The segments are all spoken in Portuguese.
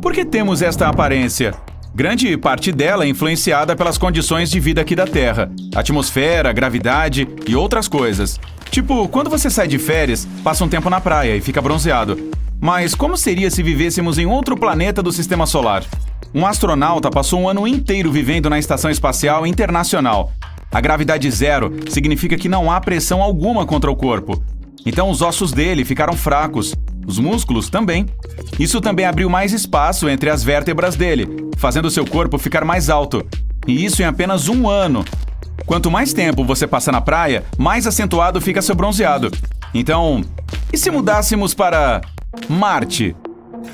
Por que temos esta aparência? Grande parte dela é influenciada pelas condições de vida aqui da Terra, atmosfera, gravidade e outras coisas. Tipo, quando você sai de férias, passa um tempo na praia e fica bronzeado. Mas como seria se vivêssemos em outro planeta do Sistema Solar? Um astronauta passou um ano inteiro vivendo na Estação Espacial Internacional. A gravidade zero significa que não há pressão alguma contra o corpo. Então os ossos dele ficaram fracos, os músculos também. Isso também abriu mais espaço entre as vértebras dele, fazendo seu corpo ficar mais alto. E isso em apenas um ano. Quanto mais tempo você passa na praia, mais acentuado fica seu bronzeado. Então, e se mudássemos para Marte?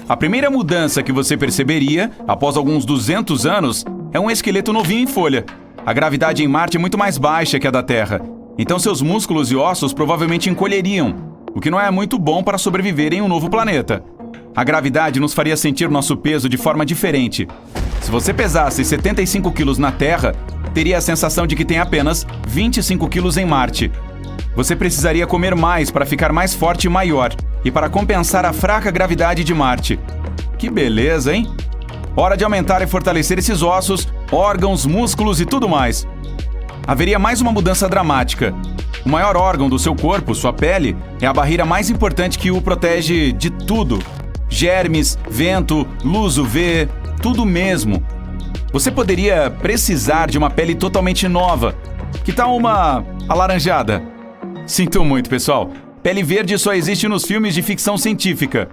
A primeira mudança que você perceberia, após alguns 200 anos, é um esqueleto novinho em folha. A gravidade em Marte é muito mais baixa que a da Terra. Então seus músculos e ossos provavelmente encolheriam, o que não é muito bom para sobreviver em um novo planeta. A gravidade nos faria sentir nosso peso de forma diferente. Se você pesasse 75 quilos na Terra, teria a sensação de que tem apenas 25 quilos em Marte. Você precisaria comer mais para ficar mais forte e maior, e para compensar a fraca gravidade de Marte. Que beleza, hein? Hora de aumentar e fortalecer esses ossos, órgãos, músculos e tudo mais. Haveria mais uma mudança dramática. O maior órgão do seu corpo, sua pele, é a barreira mais importante que o protege de tudo. Germes, vento, luz UV, tudo mesmo. Você poderia precisar de uma pele totalmente nova. Que tal uma alaranjada? Sinto muito, pessoal. Pele verde só existe nos filmes de ficção científica.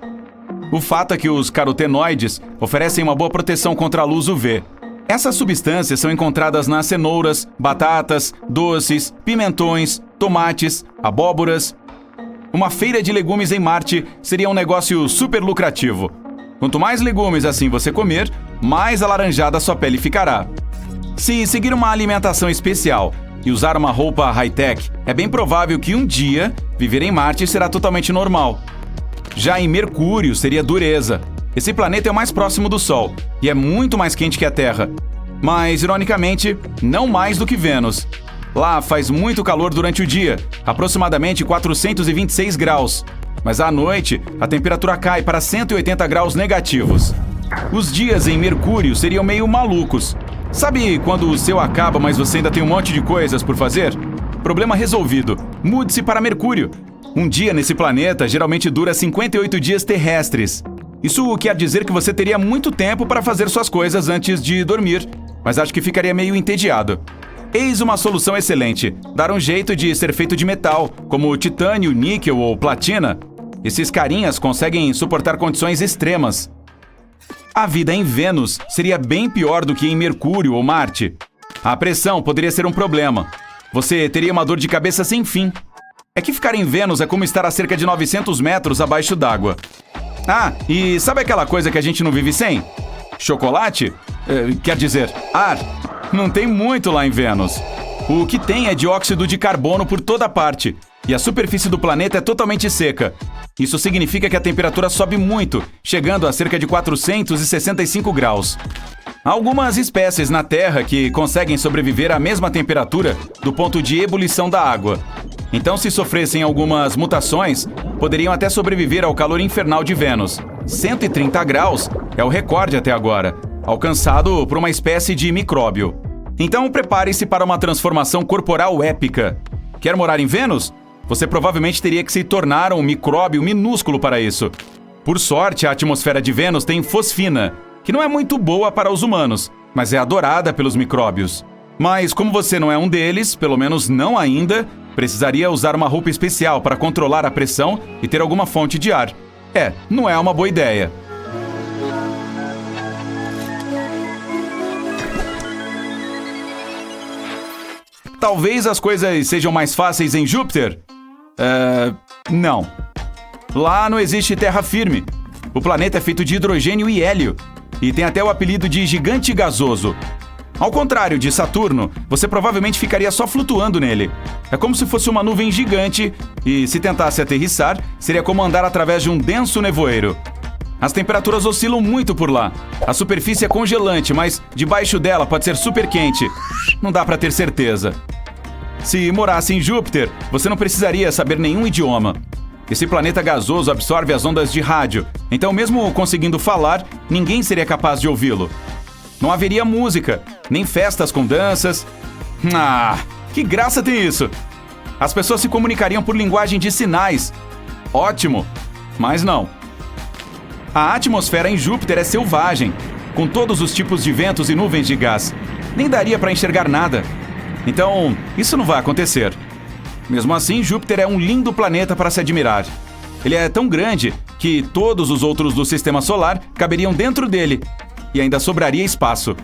O fato é que os carotenoides oferecem uma boa proteção contra a luz UV. Essas substâncias são encontradas nas cenouras, batatas, doces, pimentões, tomates, abóboras. Uma feira de legumes em Marte seria um negócio super lucrativo. Quanto mais legumes assim você comer, mais alaranjada sua pele ficará. Se seguir uma alimentação especial e usar uma roupa high-tech, é bem provável que um dia viver em Marte será totalmente normal. Já em Mercúrio seria dureza. Esse planeta é o mais próximo do Sol e é muito mais quente que a Terra. Mas, ironicamente, não mais do que Vênus. Lá faz muito calor durante o dia, aproximadamente 426 graus. Mas à noite, a temperatura cai para 180 graus negativos. Os dias em Mercúrio seriam meio malucos. Sabe quando o seu acaba, mas você ainda tem um monte de coisas por fazer? Problema resolvido. Mude-se para Mercúrio. Um dia nesse planeta geralmente dura 58 dias terrestres. Isso quer dizer que você teria muito tempo para fazer suas coisas antes de dormir, mas acho que ficaria meio entediado. Eis uma solução excelente: dar um jeito de ser feito de metal, como titânio, níquel ou platina. Esses carinhas conseguem suportar condições extremas. A vida em Vênus seria bem pior do que em Mercúrio ou Marte. A pressão poderia ser um problema. Você teria uma dor de cabeça sem fim. É que ficar em Vênus é como estar a cerca de 900 metros abaixo d'água. Ah, e sabe aquela coisa que a gente não vive sem? Chocolate? Quer dizer, ar. Não tem muito lá em Vênus. O que tem é dióxido de carbono por toda parte. E a superfície do planeta é totalmente seca. Isso significa que a temperatura sobe muito, chegando a cerca de 465 graus. Há algumas espécies na Terra que conseguem sobreviver à mesma temperatura do ponto de ebulição da água. Então, se sofressem algumas mutações, poderiam até sobreviver ao calor infernal de Vênus. 130 graus é o recorde até agora, alcançado por uma espécie de micróbio. Então, prepare-se para uma transformação corporal épica. Quer morar em Vênus? Você provavelmente teria que se tornar um micróbio minúsculo para isso. Por sorte, a atmosfera de Vênus tem fosfina, que não é muito boa para os humanos, mas é adorada pelos micróbios. Mas como você não é um deles, pelo menos não ainda, precisaria usar uma roupa especial para controlar a pressão e ter alguma fonte de ar. Não é uma boa ideia. Talvez as coisas sejam mais fáceis em Júpiter? Não. Lá não existe terra firme. O planeta é feito de hidrogênio e hélio, e tem até o apelido de gigante gasoso. Ao contrário de Saturno, você provavelmente ficaria só flutuando nele. É como se fosse uma nuvem gigante, e se tentasse aterrissar, seria como andar através de um denso nevoeiro. As temperaturas oscilam muito por lá. A superfície é congelante, mas debaixo dela pode ser super quente. Não dá para ter certeza. Se morasse em Júpiter, você não precisaria saber nenhum idioma. Esse planeta gasoso absorve as ondas de rádio, então mesmo conseguindo falar, ninguém seria capaz de ouvi-lo. Não haveria música, nem festas com danças. Ah, que graça tem isso! As pessoas se comunicariam por linguagem de sinais. Ótimo! Mas não. A atmosfera em Júpiter é selvagem, com todos os tipos de ventos e nuvens de gás. Nem daria para enxergar nada. Então, isso não vai acontecer. Mesmo assim, Júpiter é um lindo planeta para se admirar. Ele é tão grande que todos os outros do Sistema Solar caberiam dentro dele e ainda sobraria espaço.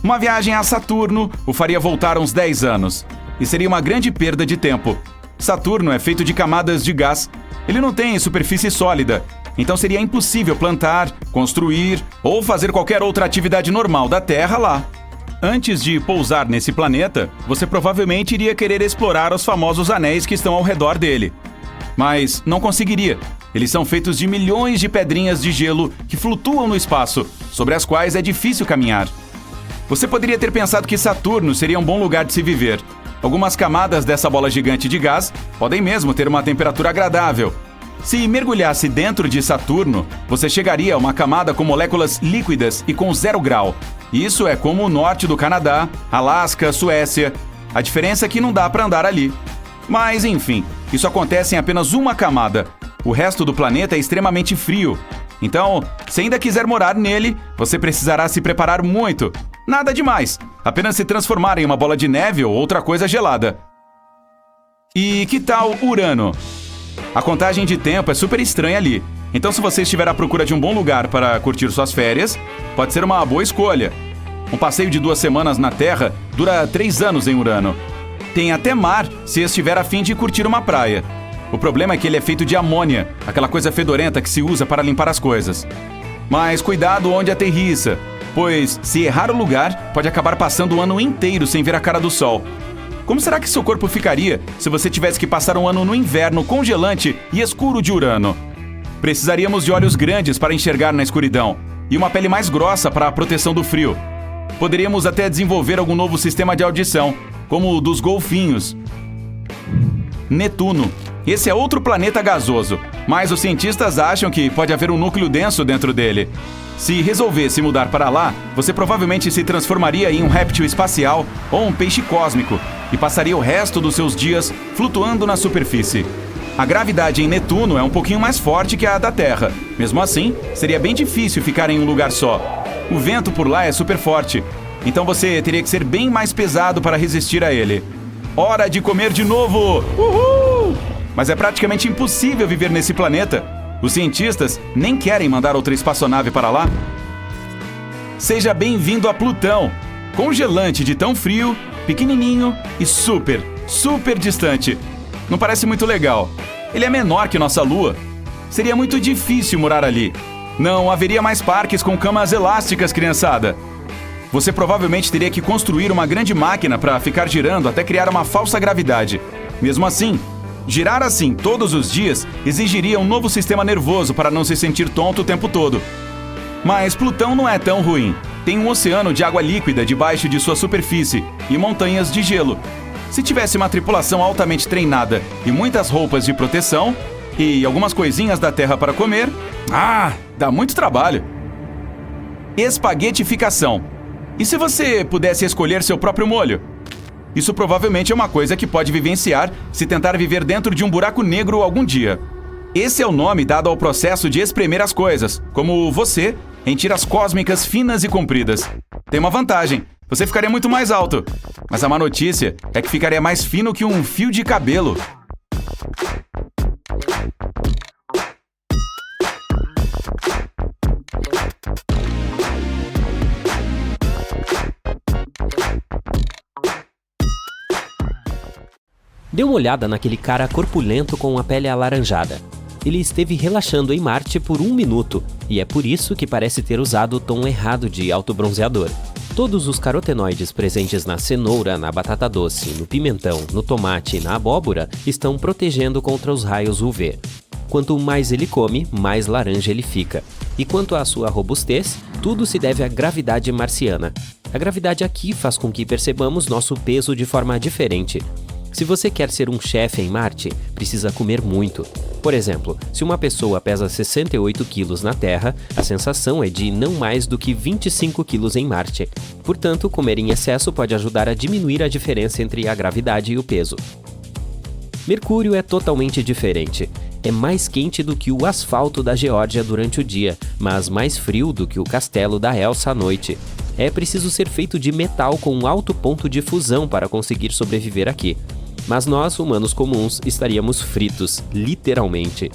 Uma viagem a Saturno o faria voltar uns 10 anos e seria uma grande perda de tempo. Saturno é feito de camadas de gás. Ele não tem superfície sólida, então seria impossível plantar, construir ou fazer qualquer outra atividade normal da Terra lá. Antes de pousar nesse planeta, você provavelmente iria querer explorar os famosos anéis que estão ao redor dele. Mas não conseguiria. Eles são feitos de milhões de pedrinhas de gelo que flutuam no espaço, sobre as quais é difícil caminhar. Você poderia ter pensado que Saturno seria um bom lugar de se viver. Algumas camadas dessa bola gigante de gás podem mesmo ter uma temperatura agradável. Se mergulhasse dentro de Saturno, você chegaria a uma camada com moléculas líquidas e com 0 grau. Isso é como o norte do Canadá, Alasca, Suécia. A diferença é que não dá para andar ali. Mas, enfim, isso acontece em apenas uma camada. O resto do planeta é extremamente frio. Então, se ainda quiser morar nele, você precisará se preparar muito. Nada demais, apenas se transformar em uma bola de neve ou outra coisa gelada. E que tal Urano? A contagem de tempo é super estranha ali. Então, se você estiver à procura de um bom lugar para curtir suas férias, pode ser uma boa escolha. Um passeio de 2 semanas na Terra dura 3 anos em Urano. Tem até mar se estiver a fim de curtir uma praia. O problema é que ele é feito de amônia, aquela coisa fedorenta que se usa para limpar as coisas. Mas cuidado onde aterrissa, pois se errar o lugar, pode acabar passando o ano inteiro sem ver a cara do sol. Como será que seu corpo ficaria se você tivesse que passar um ano no inverno congelante e escuro de Urano? Precisaríamos de olhos grandes para enxergar na escuridão e uma pele mais grossa para a proteção do frio. Poderíamos até desenvolver algum novo sistema de audição, como o dos golfinhos. Netuno. Esse é outro planeta gasoso, mas os cientistas acham que pode haver um núcleo denso dentro dele. Se resolvesse mudar para lá, você provavelmente se transformaria em um réptil espacial ou um peixe cósmico e passaria o resto dos seus dias flutuando na superfície. A gravidade em Netuno é um pouquinho mais forte que a da Terra. Mesmo assim, seria bem difícil ficar em um lugar só. O vento por lá é super forte, então você teria que ser bem mais pesado para resistir a ele. Hora de comer de novo! Uhul! Mas é praticamente impossível viver nesse planeta. Os cientistas nem querem mandar outra espaçonave para lá. Seja bem-vindo a Plutão, congelante de tão frio, pequenininho e super, super distante. Não parece muito legal. Ele é menor que nossa Lua. Seria muito difícil morar ali. Não haveria mais parques com camas elásticas, criançada. Você provavelmente teria que construir uma grande máquina para ficar girando até criar uma falsa gravidade. Mesmo assim, girar assim todos os dias exigiria um novo sistema nervoso para não se sentir tonto o tempo todo. Mas Plutão não é tão ruim. Tem um oceano de água líquida debaixo de sua superfície e montanhas de gelo. Se tivesse uma tripulação altamente treinada e muitas roupas de proteção e algumas coisinhas da Terra para comer, dá muito trabalho. Espaguetificação. E se você pudesse escolher seu próprio molho? Isso provavelmente é uma coisa que pode vivenciar se tentar viver dentro de um buraco negro algum dia. Esse é o nome dado ao processo de espremer as coisas, como você, em tiras cósmicas finas e compridas. Tem uma vantagem, você ficaria muito mais alto. Mas a má notícia é que ficaria mais fino que um fio de cabelo. Dê uma olhada naquele cara corpulento com a pele alaranjada. Ele esteve relaxando em Marte por 1 minuto, e é por isso que parece ter usado o tom errado de autobronzeador. Todos os carotenoides presentes na cenoura, na batata doce, no pimentão, no tomate e na abóbora estão protegendo contra os raios UV. Quanto mais ele come, mais laranja ele fica. E quanto à sua robustez, tudo se deve à gravidade marciana. A gravidade aqui faz com que percebamos nosso peso de forma diferente. Se você quer ser um chefe em Marte, precisa comer muito. Por exemplo, se uma pessoa pesa 68 quilos na Terra, a sensação é de não mais do que 25 quilos em Marte. Portanto, comer em excesso pode ajudar a diminuir a diferença entre a gravidade e o peso. Mercúrio é totalmente diferente. É mais quente do que o asfalto da Geórgia durante o dia, mas mais frio do que o castelo da Elsa à noite. É preciso ser feito de metal com um alto ponto de fusão para conseguir sobreviver aqui. Mas nós, humanos comuns, estaríamos fritos, literalmente.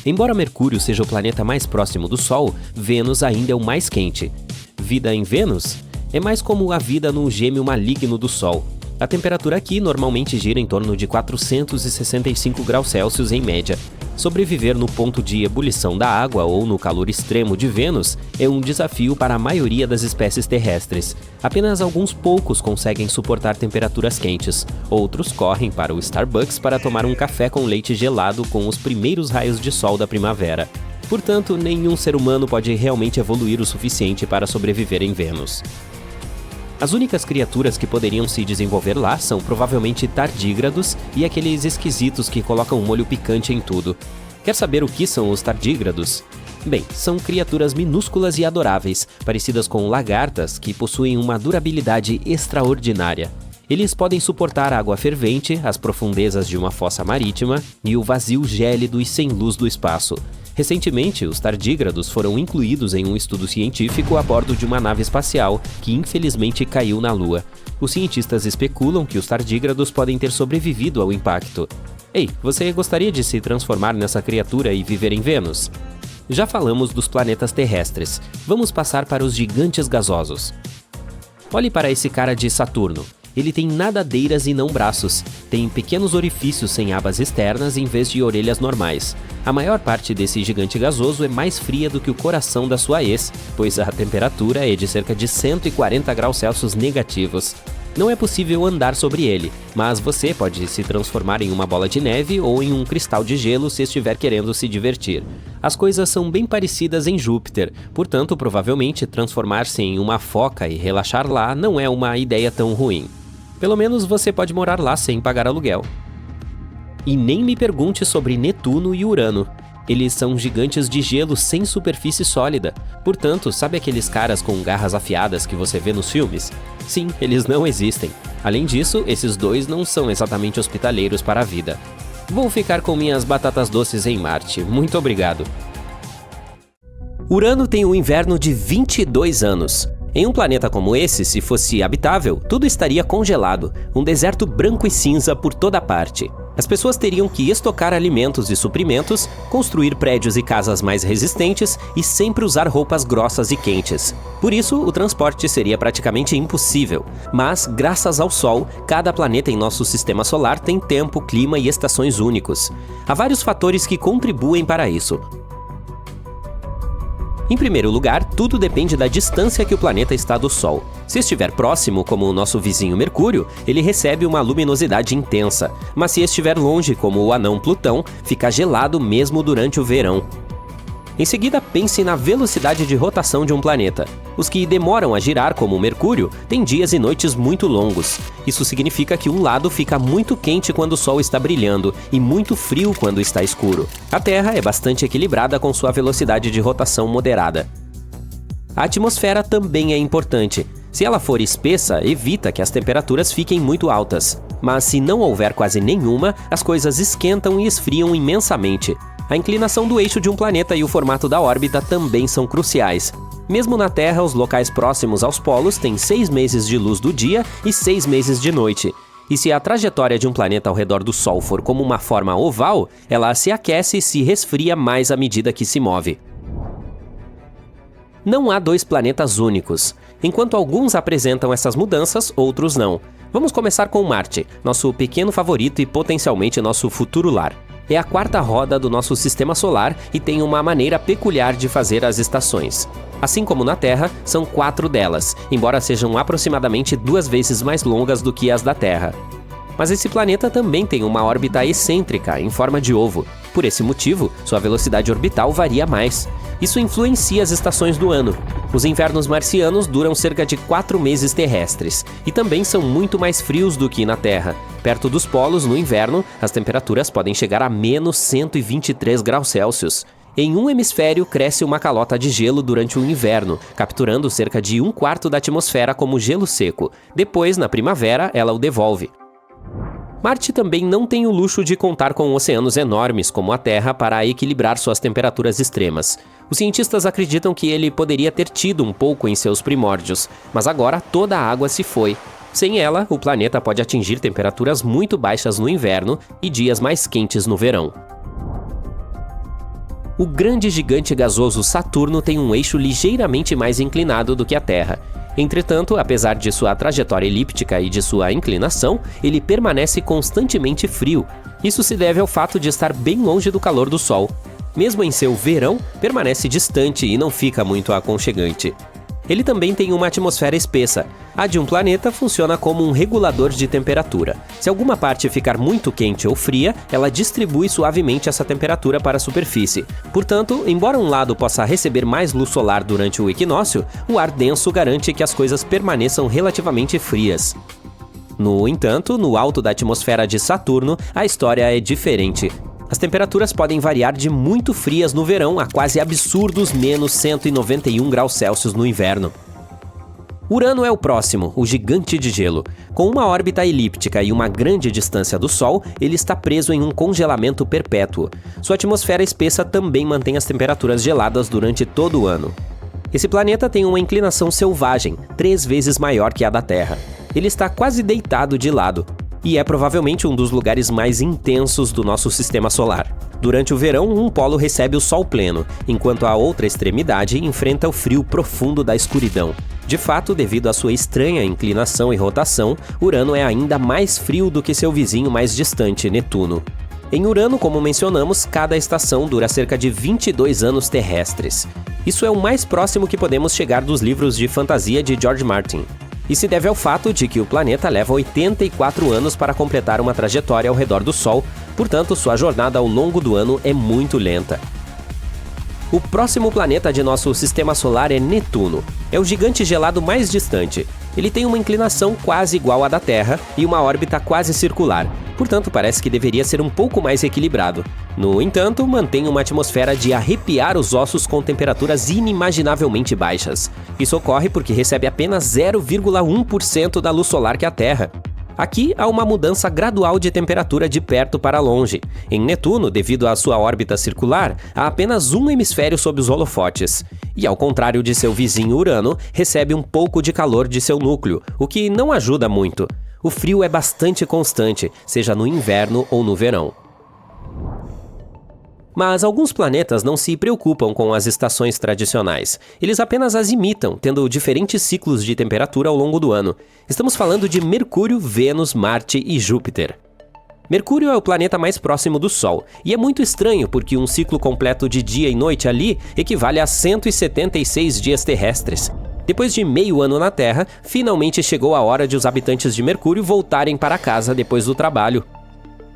Embora Mercúrio seja o planeta mais próximo do Sol, Vênus ainda é o mais quente. Vida em Vênus? É mais como a vida no gêmeo maligno do Sol. A temperatura aqui normalmente gira em torno de 465 graus Celsius em média. Sobreviver no ponto de ebulição da água ou no calor extremo de Vênus é um desafio para a maioria das espécies terrestres. Apenas alguns poucos conseguem suportar temperaturas quentes. Outros correm para o Starbucks para tomar um café com leite gelado com os primeiros raios de sol da primavera. Portanto, nenhum ser humano pode realmente evoluir o suficiente para sobreviver em Vênus. As únicas criaturas que poderiam se desenvolver lá são provavelmente tardígrados e aqueles esquisitos que colocam molho picante em tudo. Quer saber o que são os tardígrados? Bem, são criaturas minúsculas e adoráveis, parecidas com lagartas que possuem uma durabilidade extraordinária. Eles podem suportar a água fervente, as profundezas de uma fossa marítima e o vazio gélido e sem luz do espaço. Recentemente, os tardígrados foram incluídos em um estudo científico a bordo de uma nave espacial que infelizmente caiu na Lua. Os cientistas especulam que os tardígrados podem ter sobrevivido ao impacto. Ei, você gostaria de se transformar nessa criatura e viver em Vênus? Já falamos dos planetas terrestres. Vamos passar para os gigantes gasosos. Olhe para esse cara de Saturno. Ele tem nadadeiras e não braços. Tem pequenos orifícios sem abas externas em vez de orelhas normais. A maior parte desse gigante gasoso é mais fria do que o coração da sua ex, pois a temperatura é de cerca de 140 graus Celsius negativos. Não é possível andar sobre ele, mas você pode se transformar em uma bola de neve ou em um cristal de gelo se estiver querendo se divertir. As coisas são bem parecidas em Júpiter, portanto, provavelmente transformar-se em uma foca e relaxar lá não é uma ideia tão ruim. Pelo menos você pode morar lá sem pagar aluguel. E nem me pergunte sobre Netuno e Urano. Eles são gigantes de gelo sem superfície sólida. Portanto, sabe aqueles caras com garras afiadas que você vê nos filmes? Sim, eles não existem. Além disso, esses dois não são exatamente hospitaleiros para a vida. Vou ficar com minhas batatas doces em Marte. Muito obrigado. Urano tem um inverno de 22 anos. Em um planeta como esse, se fosse habitável, tudo estaria congelado, um deserto branco e cinza por toda parte. As pessoas teriam que estocar alimentos e suprimentos, construir prédios e casas mais resistentes e sempre usar roupas grossas e quentes. Por isso, o transporte seria praticamente impossível. Mas, graças ao Sol, cada planeta em nosso sistema solar tem tempo, clima e estações únicos. Há vários fatores que contribuem para isso. Em primeiro lugar, tudo depende da distância que o planeta está do Sol. Se estiver próximo, como o nosso vizinho Mercúrio, ele recebe uma luminosidade intensa, mas se estiver longe, como o anão Plutão, fica gelado mesmo durante o verão. Em seguida, pense na velocidade de rotação de um planeta. Os que demoram a girar, como o Mercúrio, têm dias e noites muito longos. Isso significa que um lado fica muito quente quando o Sol está brilhando e muito frio quando está escuro. A Terra é bastante equilibrada com sua velocidade de rotação moderada. A atmosfera também é importante. Se ela for espessa, evita que as temperaturas fiquem muito altas. Mas se não houver quase nenhuma, as coisas esquentam e esfriam imensamente. A inclinação do eixo de um planeta e o formato da órbita também são cruciais. Mesmo na Terra, os locais próximos aos polos têm 6 meses de luz do dia e 6 meses de noite. E se a trajetória de um planeta ao redor do Sol for como uma forma oval, ela se aquece e se resfria mais à medida que se move. Não há dois planetas únicos. Enquanto alguns apresentam essas mudanças, outros não. Vamos começar com Marte, nosso pequeno favorito e potencialmente nosso futuro lar. É a quarta roda do nosso sistema solar e tem uma maneira peculiar de fazer as estações. Assim como na Terra, são 4 delas, embora sejam aproximadamente 2 vezes mais longas do que as da Terra. Mas esse planeta também tem uma órbita excêntrica, em forma de ovo. Por esse motivo, sua velocidade orbital varia mais. Isso influencia as estações do ano. Os invernos marcianos duram cerca de 4 meses terrestres e também são muito mais frios do que na Terra. Perto dos polos, no inverno, as temperaturas podem chegar a menos 123 graus Celsius. Em um hemisfério, cresce uma calota de gelo durante o inverno, capturando cerca de 1/4 da atmosfera como gelo seco. Depois, na primavera, ela o devolve. Marte também não tem o luxo de contar com oceanos enormes como a Terra para equilibrar suas temperaturas extremas. Os cientistas acreditam que ele poderia ter tido um pouco em seus primórdios, mas agora toda a água se foi. Sem ela, o planeta pode atingir temperaturas muito baixas no inverno e dias mais quentes no verão. O grande gigante gasoso Saturno tem um eixo ligeiramente mais inclinado do que a Terra. Entretanto, apesar de sua trajetória elíptica e de sua inclinação, ele permanece constantemente frio. Isso se deve ao fato de estar bem longe do calor do Sol. Mesmo em seu verão, permanece distante e não fica muito aconchegante. Ele também tem uma atmosfera espessa. A de um planeta funciona como um regulador de temperatura. Se alguma parte ficar muito quente ou fria, ela distribui suavemente essa temperatura para a superfície. Portanto, embora um lado possa receber mais luz solar durante o equinócio, o ar denso garante que as coisas permaneçam relativamente frias. No entanto, no alto da atmosfera de Saturno, a história é diferente. As temperaturas podem variar de muito frias no verão a quase absurdos menos 191 graus Celsius no inverno. Urano é o próximo, o gigante de gelo. Com uma órbita elíptica e uma grande distância do Sol, ele está preso em um congelamento perpétuo. Sua atmosfera espessa também mantém as temperaturas geladas durante todo o ano. Esse planeta tem uma inclinação selvagem, 3 vezes maior que a da Terra. Ele está quase deitado de lado, e é provavelmente um dos lugares mais intensos do nosso sistema solar. Durante o verão, um polo recebe o sol pleno, enquanto a outra extremidade enfrenta o frio profundo da escuridão. De fato, devido à sua estranha inclinação e rotação, Urano é ainda mais frio do que seu vizinho mais distante, Netuno. Em Urano, como mencionamos, cada estação dura cerca de 22 anos terrestres. Isso é o mais próximo que podemos chegar dos livros de fantasia de George Martin. E se deve ao fato de que o planeta leva 84 anos para completar uma trajetória ao redor do Sol, portanto, sua jornada ao longo do ano é muito lenta. O próximo planeta de nosso sistema solar é Netuno. É o gigante gelado mais distante. Ele tem uma inclinação quase igual à da Terra e uma órbita quase circular, portanto parece que deveria ser um pouco mais equilibrado. No entanto, mantém uma atmosfera de arrepiar os ossos com temperaturas inimaginavelmente baixas. Isso ocorre porque recebe apenas 0,1% da luz solar que a Terra. Aqui há uma mudança gradual de temperatura de perto para longe. Em Netuno, devido à sua órbita circular, há apenas um hemisfério sob os holofotes. E ao contrário de seu vizinho Urano, recebe um pouco de calor de seu núcleo, o que não ajuda muito. O frio é bastante constante, seja no inverno ou no verão. Mas alguns planetas não se preocupam com as estações tradicionais. Eles apenas as imitam, tendo diferentes ciclos de temperatura ao longo do ano. Estamos falando de Mercúrio, Vênus, Marte e Júpiter. Mercúrio é o planeta mais próximo do Sol, e é muito estranho porque um ciclo completo de dia e noite ali equivale a 176 dias terrestres. Depois de meio ano na Terra, finalmente chegou a hora de os habitantes de Mercúrio voltarem para casa depois do trabalho.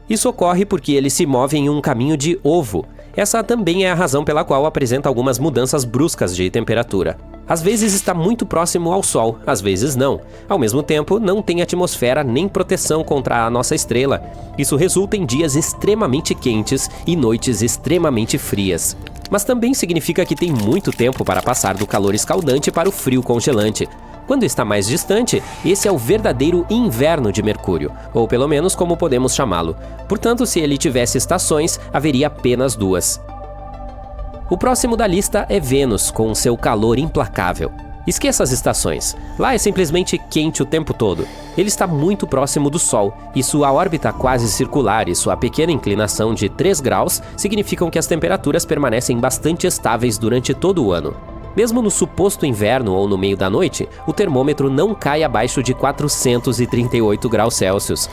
Isso ocorre porque ele se move em um caminho de ovo. Essa também é a razão pela qual apresenta algumas mudanças bruscas de temperatura. Às vezes está muito próximo ao Sol, às vezes não. Ao mesmo tempo, não tem atmosfera nem proteção contra a nossa estrela. Isso resulta em dias extremamente quentes e noites extremamente frias. Mas também significa que tem muito tempo para passar do calor escaldante para o frio congelante. Quando está mais distante, esse é o verdadeiro inverno de Mercúrio, ou pelo menos como podemos chamá-lo. Portanto, se ele tivesse estações, haveria apenas 2. O próximo da lista é Vênus, com seu calor implacável. Esqueça as estações. Lá é simplesmente quente o tempo todo. Ele está muito próximo do Sol, e sua órbita quase circular e sua pequena inclinação de 3 graus significam que as temperaturas permanecem bastante estáveis durante todo o ano. Mesmo no suposto inverno ou no meio da noite, o termômetro não cai abaixo de 438 graus Celsius.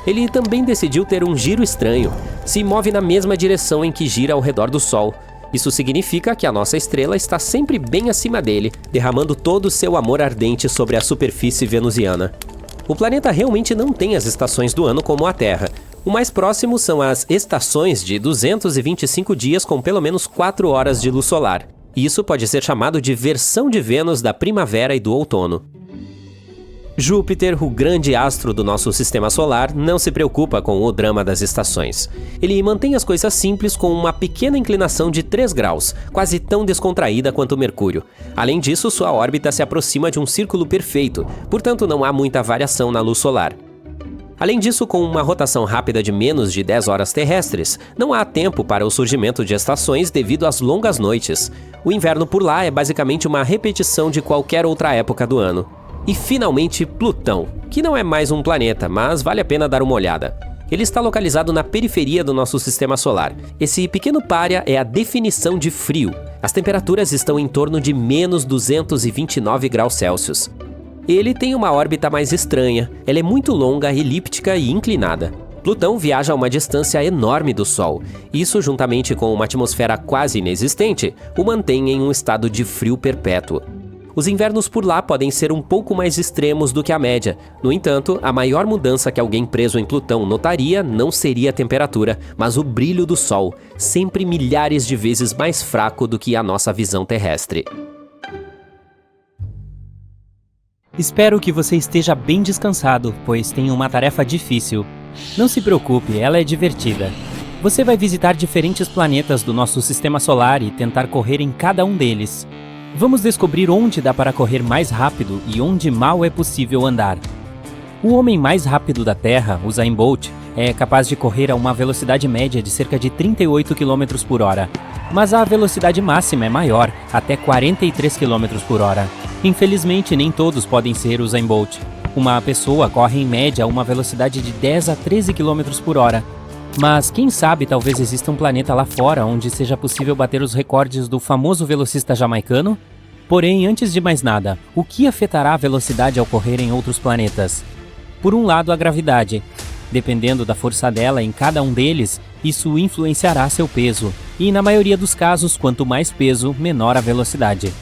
Ele também decidiu ter um giro estranho. Se move na mesma direção em que gira ao redor do Sol. Isso significa que a nossa estrela está sempre bem acima dele, derramando todo o seu amor ardente sobre a superfície venusiana. O planeta realmente não tem as estações do ano como a Terra. O mais próximo são as estações de 225 dias com pelo menos 4 horas de luz solar. Isso pode ser chamado de versão de Vênus da primavera e do outono. Júpiter, o grande astro do nosso sistema solar, não se preocupa com o drama das estações. Ele mantém as coisas simples com uma pequena inclinação de 3 graus, quase tão descontraída quanto Mercúrio. Além disso, sua órbita se aproxima de um círculo perfeito, portanto não há muita variação na luz solar. Além disso, com uma rotação rápida de menos de 10 horas terrestres, não há tempo para o surgimento de estações devido às longas noites. O inverno por lá é basicamente uma repetição de qualquer outra época do ano. E finalmente, Plutão, que não é mais um planeta, mas vale a pena dar uma olhada. Ele está localizado na periferia do nosso sistema solar. Esse pequeno pária é a definição de frio. As temperaturas estão em torno de menos 229 graus Celsius. Ele tem uma órbita mais estranha, ela é muito longa, elíptica e inclinada. Plutão viaja a uma distância enorme do Sol. Isso, juntamente com uma atmosfera quase inexistente, o mantém em um estado de frio perpétuo. Os invernos por lá podem ser um pouco mais extremos do que a média. No entanto, a maior mudança que alguém preso em Plutão notaria não seria a temperatura, mas o brilho do Sol, sempre milhares de vezes mais fraco do que a nossa visão terrestre. Espero que você esteja bem descansado, pois tem uma tarefa difícil. Não se preocupe, ela é divertida. Você vai visitar diferentes planetas do nosso sistema solar e tentar correr em cada um deles. Vamos descobrir onde dá para correr mais rápido e onde mal é possível andar. O homem mais rápido da Terra, o Usain Bolt, é capaz de correr a uma velocidade média de cerca de 38 km por hora. Mas a velocidade máxima é maior, até 43 km por hora. Infelizmente, nem todos podem ser Usain Bolt. Uma pessoa corre em média a uma velocidade de 10 a 13 km por hora. Mas quem sabe talvez exista um planeta lá fora onde seja possível bater os recordes do famoso velocista jamaicano? Porém, antes de mais nada, o que afetará a velocidade ao correr em outros planetas? Por um lado, a gravidade. Dependendo da força dela em cada um deles, isso influenciará seu peso. E na maioria dos casos, quanto mais peso, menor a velocidade.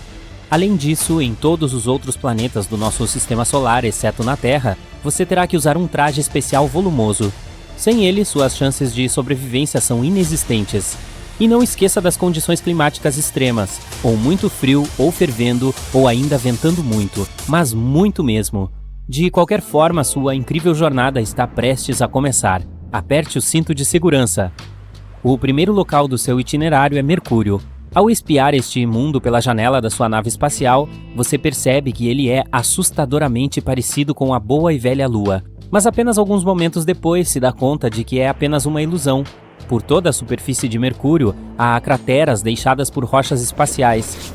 Além disso, em todos os outros planetas do nosso sistema solar, exceto na Terra, você terá que usar um traje especial volumoso. Sem ele, suas chances de sobrevivência são inexistentes. E não esqueça das condições climáticas extremas, ou muito frio, ou fervendo, ou ainda ventando muito, mas muito mesmo. De qualquer forma, sua incrível jornada está prestes a começar. Aperte o cinto de segurança. O primeiro local do seu itinerário é Mercúrio. Ao espiar este mundo pela janela da sua nave espacial, você percebe que ele é assustadoramente parecido com a boa e velha Lua. Mas apenas alguns momentos depois se dá conta de que é apenas uma ilusão. Por toda a superfície de Mercúrio, há crateras deixadas por rochas espaciais.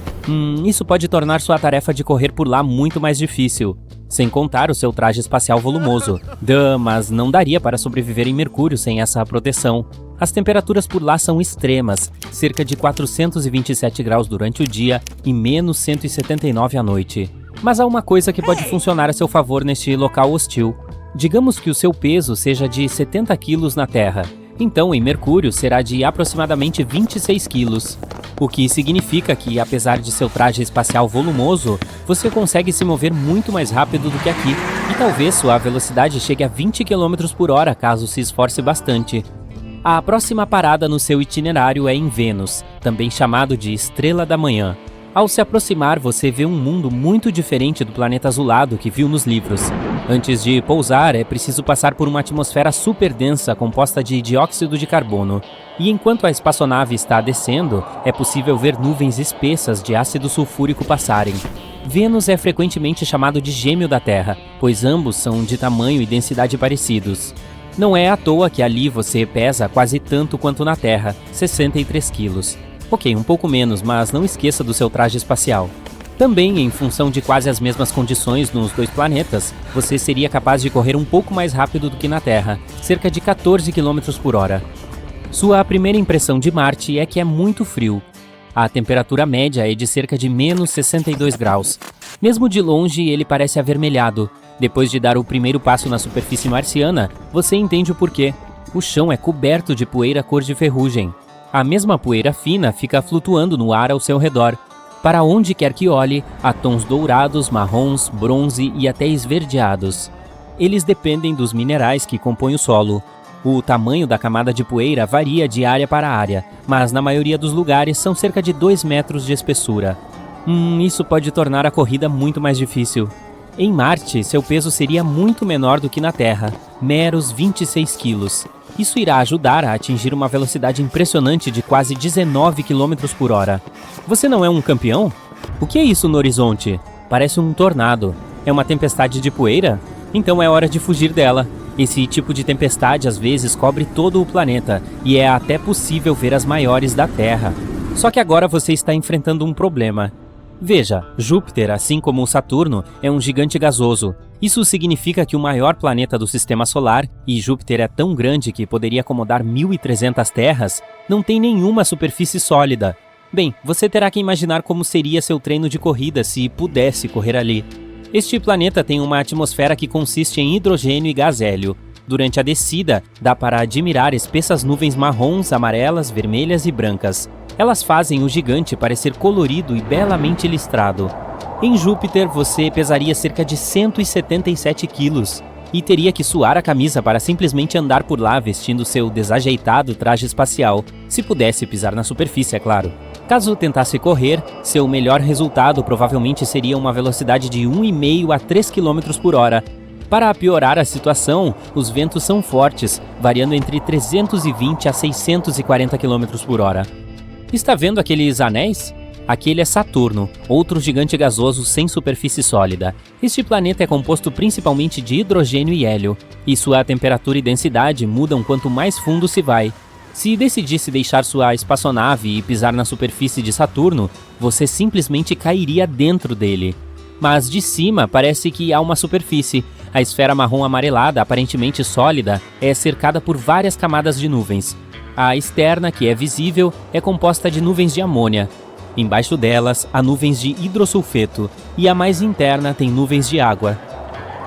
Isso pode tornar sua tarefa de correr por lá muito mais difícil. Sem contar o seu traje espacial volumoso. Mas não daria para sobreviver em Mercúrio sem essa proteção. As temperaturas por lá são extremas, cerca de 427 graus durante o dia e menos 179 à noite. Mas há uma coisa que pode funcionar a seu favor neste local hostil. Digamos que o seu peso seja de 70 quilos na Terra. Então, em Mercúrio, será de aproximadamente 26 quilos. O que significa que, apesar de seu traje espacial volumoso, você consegue se mover muito mais rápido do que aqui. E talvez sua velocidade chegue a 20 km por hora, caso se esforce bastante. A próxima parada no seu itinerário é em Vênus, também chamado de Estrela da Manhã. Ao se aproximar, você vê um mundo muito diferente do planeta azulado que viu nos livros. Antes de pousar, é preciso passar por uma atmosfera super densa composta de dióxido de carbono. E enquanto a espaçonave está descendo, é possível ver nuvens espessas de ácido sulfúrico passarem. Vênus é frequentemente chamado de gêmeo da Terra, pois ambos são de tamanho e densidade parecidos. Não é à toa que ali você pesa quase tanto quanto na Terra, 63 quilos. Ok, um pouco menos, mas não esqueça do seu traje espacial. Também, em função de quase as mesmas condições nos dois planetas, você seria capaz de correr um pouco mais rápido do que na Terra, cerca de 14 km por hora. Sua primeira impressão de Marte é que é muito frio. A temperatura média é de cerca de menos 62 graus. Mesmo de longe, ele parece avermelhado. Depois de dar o primeiro passo na superfície marciana, você entende o porquê. O chão é coberto de poeira cor de ferrugem. A mesma poeira fina fica flutuando no ar ao seu redor. Para onde quer que olhe, há tons dourados, marrons, bronze e até esverdeados. Eles dependem dos minerais que compõem o solo. O tamanho da camada de poeira varia de área para área, mas na maioria dos lugares são cerca de 2 metros de espessura. Isso pode tornar a corrida muito mais difícil. Em Marte, seu peso seria muito menor do que na Terra, meros 26 quilos. Isso irá ajudar a atingir uma velocidade impressionante de quase 19 km por hora. Você não é um campeão? O que é isso no horizonte? Parece um tornado. É uma tempestade de poeira? Então é hora de fugir dela. Esse tipo de tempestade às vezes cobre todo o planeta e é até possível ver as maiores da Terra. Só que agora você está enfrentando um problema. Veja, Júpiter, assim como o Saturno, é um gigante gasoso. Isso significa que o maior planeta do Sistema Solar, e Júpiter é tão grande que poderia acomodar 1.300 terras, não tem nenhuma superfície sólida. Bem, você terá que imaginar como seria seu treino de corrida se pudesse correr ali. Este planeta tem uma atmosfera que consiste em hidrogênio e gás hélio. Durante a descida, dá para admirar espessas nuvens marrons, amarelas, vermelhas e brancas. Elas fazem o gigante parecer colorido e belamente listrado. Em Júpiter, você pesaria cerca de 177 quilos e teria que suar a camisa para simplesmente andar por lá vestindo seu desajeitado traje espacial, se pudesse pisar na superfície, é claro. Caso tentasse correr, seu melhor resultado provavelmente seria uma velocidade de 1,5 a 3 km por hora. Para piorar a situação, os ventos são fortes, variando entre 320 a 640 km por hora. Está vendo aqueles anéis? Aquele é Saturno, outro gigante gasoso sem superfície sólida. Este planeta é composto principalmente de hidrogênio e hélio, e sua temperatura e densidade mudam quanto mais fundo se vai. Se decidisse deixar sua espaçonave e pisar na superfície de Saturno, você simplesmente cairia dentro dele. Mas de cima parece que há uma superfície. A esfera marrom amarelada, aparentemente sólida, é cercada por várias camadas de nuvens. A externa, que é visível, é composta de nuvens de amônia. Embaixo delas, há nuvens de hidrossulfeto, e a mais interna tem nuvens de água.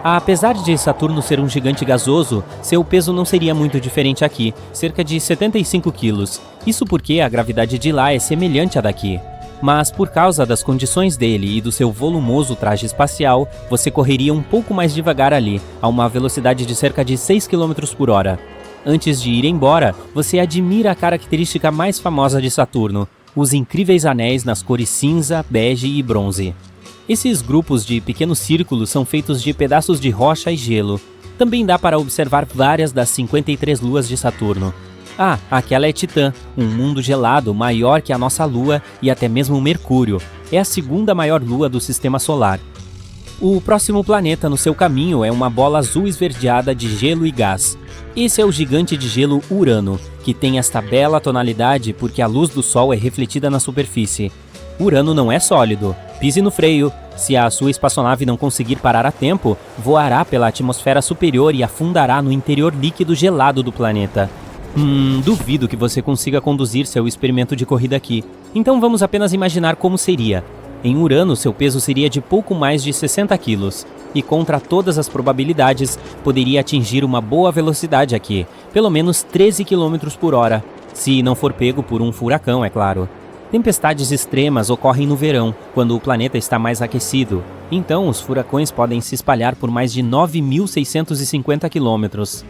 Apesar de Saturno ser um gigante gasoso, seu peso não seria muito diferente aqui, cerca de 75 quilos. Isso porque a gravidade de lá é semelhante à daqui. Mas por causa das condições dele e do seu volumoso traje espacial, você correria um pouco mais devagar ali, a uma velocidade de cerca de 6 km por hora. Antes de ir embora, você admira a característica mais famosa de Saturno, os incríveis anéis nas cores cinza, bege e bronze. Esses grupos de pequenos círculos são feitos de pedaços de rocha e gelo. Também dá para observar várias das 53 luas de Saturno. Aquela é Titã, um mundo gelado maior que a nossa Lua e até mesmo Mercúrio. É a segunda maior lua do Sistema Solar. O próximo planeta no seu caminho é uma bola azul esverdeada de gelo e gás. Esse é o gigante de gelo Urano, que tem esta bela tonalidade porque a luz do Sol é refletida na superfície. Urano não é sólido. Pise no freio. Se a sua espaçonave não conseguir parar a tempo, voará pela atmosfera superior e afundará no interior líquido gelado do planeta. Duvido que você consiga conduzir seu experimento de corrida aqui. Então vamos apenas imaginar como seria. Em Urano, seu peso seria de pouco mais de 60 quilos. E contra todas as probabilidades, poderia atingir uma boa velocidade aqui, pelo menos 13 km por hora, se não for pego por um furacão, é claro. Tempestades extremas ocorrem no verão, quando o planeta está mais aquecido. Então, os furacões podem se espalhar por mais de 9.650 quilômetros.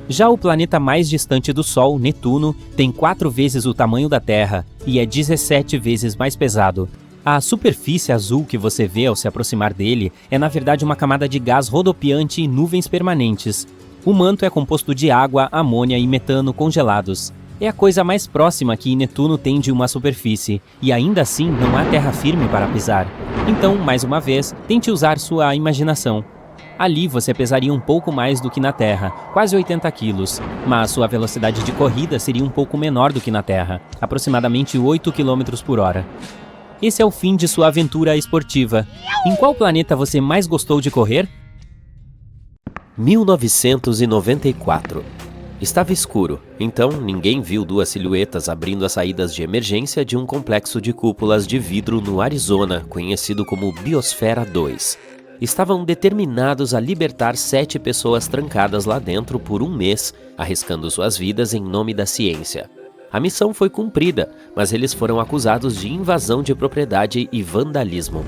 Já o planeta mais distante do Sol, Netuno, tem 4 vezes o tamanho da Terra e é 17 vezes mais pesado. A superfície azul que você vê ao se aproximar dele é na verdade uma camada de gás rodopiante e nuvens permanentes. O manto é composto de água, amônia e metano congelados. É a coisa mais próxima que Netuno tem de uma superfície, e ainda assim não há terra firme para pisar. Então, mais uma vez, tente usar sua imaginação. Ali você pesaria um pouco mais do que na Terra, quase 80 quilos, mas sua velocidade de corrida seria um pouco menor do que na Terra, aproximadamente 8 km por hora. Esse é o fim de sua aventura esportiva. Em qual planeta você mais gostou de correr? 1994. Estava escuro, então ninguém viu 2 silhuetas abrindo as saídas de emergência de um complexo de cúpulas de vidro no Arizona, conhecido como Biosfera 2. Estavam determinados a libertar 7 pessoas trancadas lá dentro por 1 mês, arriscando suas vidas em nome da ciência. A missão foi cumprida, mas eles foram acusados de invasão de propriedade e vandalismo.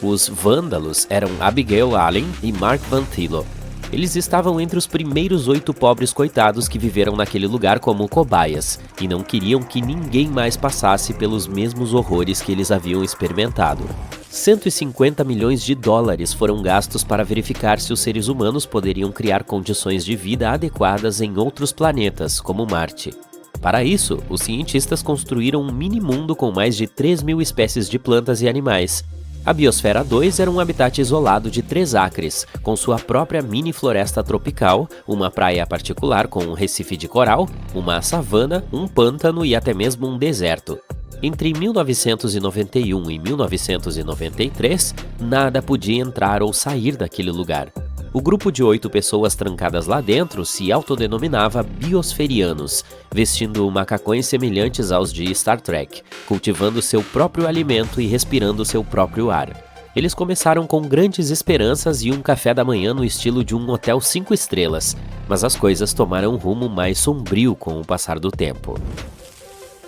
Os vândalos eram Abigail Allen e Mark Van Tillo. Eles estavam entre os primeiros 8 pobres coitados que viveram naquele lugar como cobaias, e não queriam que ninguém mais passasse pelos mesmos horrores que eles haviam experimentado. 150 milhões de dólares foram gastos para verificar se os seres humanos poderiam criar condições de vida adequadas em outros planetas, como Marte. Para isso, os cientistas construíram um mini-mundo com mais de 3.000 espécies de plantas e animais. A Biosfera 2 era um habitat isolado de 3 acres, com sua própria mini-floresta tropical, uma praia particular com um recife de coral, uma savana, um pântano e até mesmo um deserto. Entre 1991 e 1993, nada podia entrar ou sair daquele lugar. O grupo de 8 pessoas trancadas lá dentro se autodenominava biosferianos, vestindo macacões semelhantes aos de Star Trek, cultivando seu próprio alimento e respirando seu próprio ar. Eles começaram com grandes esperanças e um café da manhã no estilo de um hotel 5 estrelas, mas as coisas tomaram um rumo mais sombrio com o passar do tempo.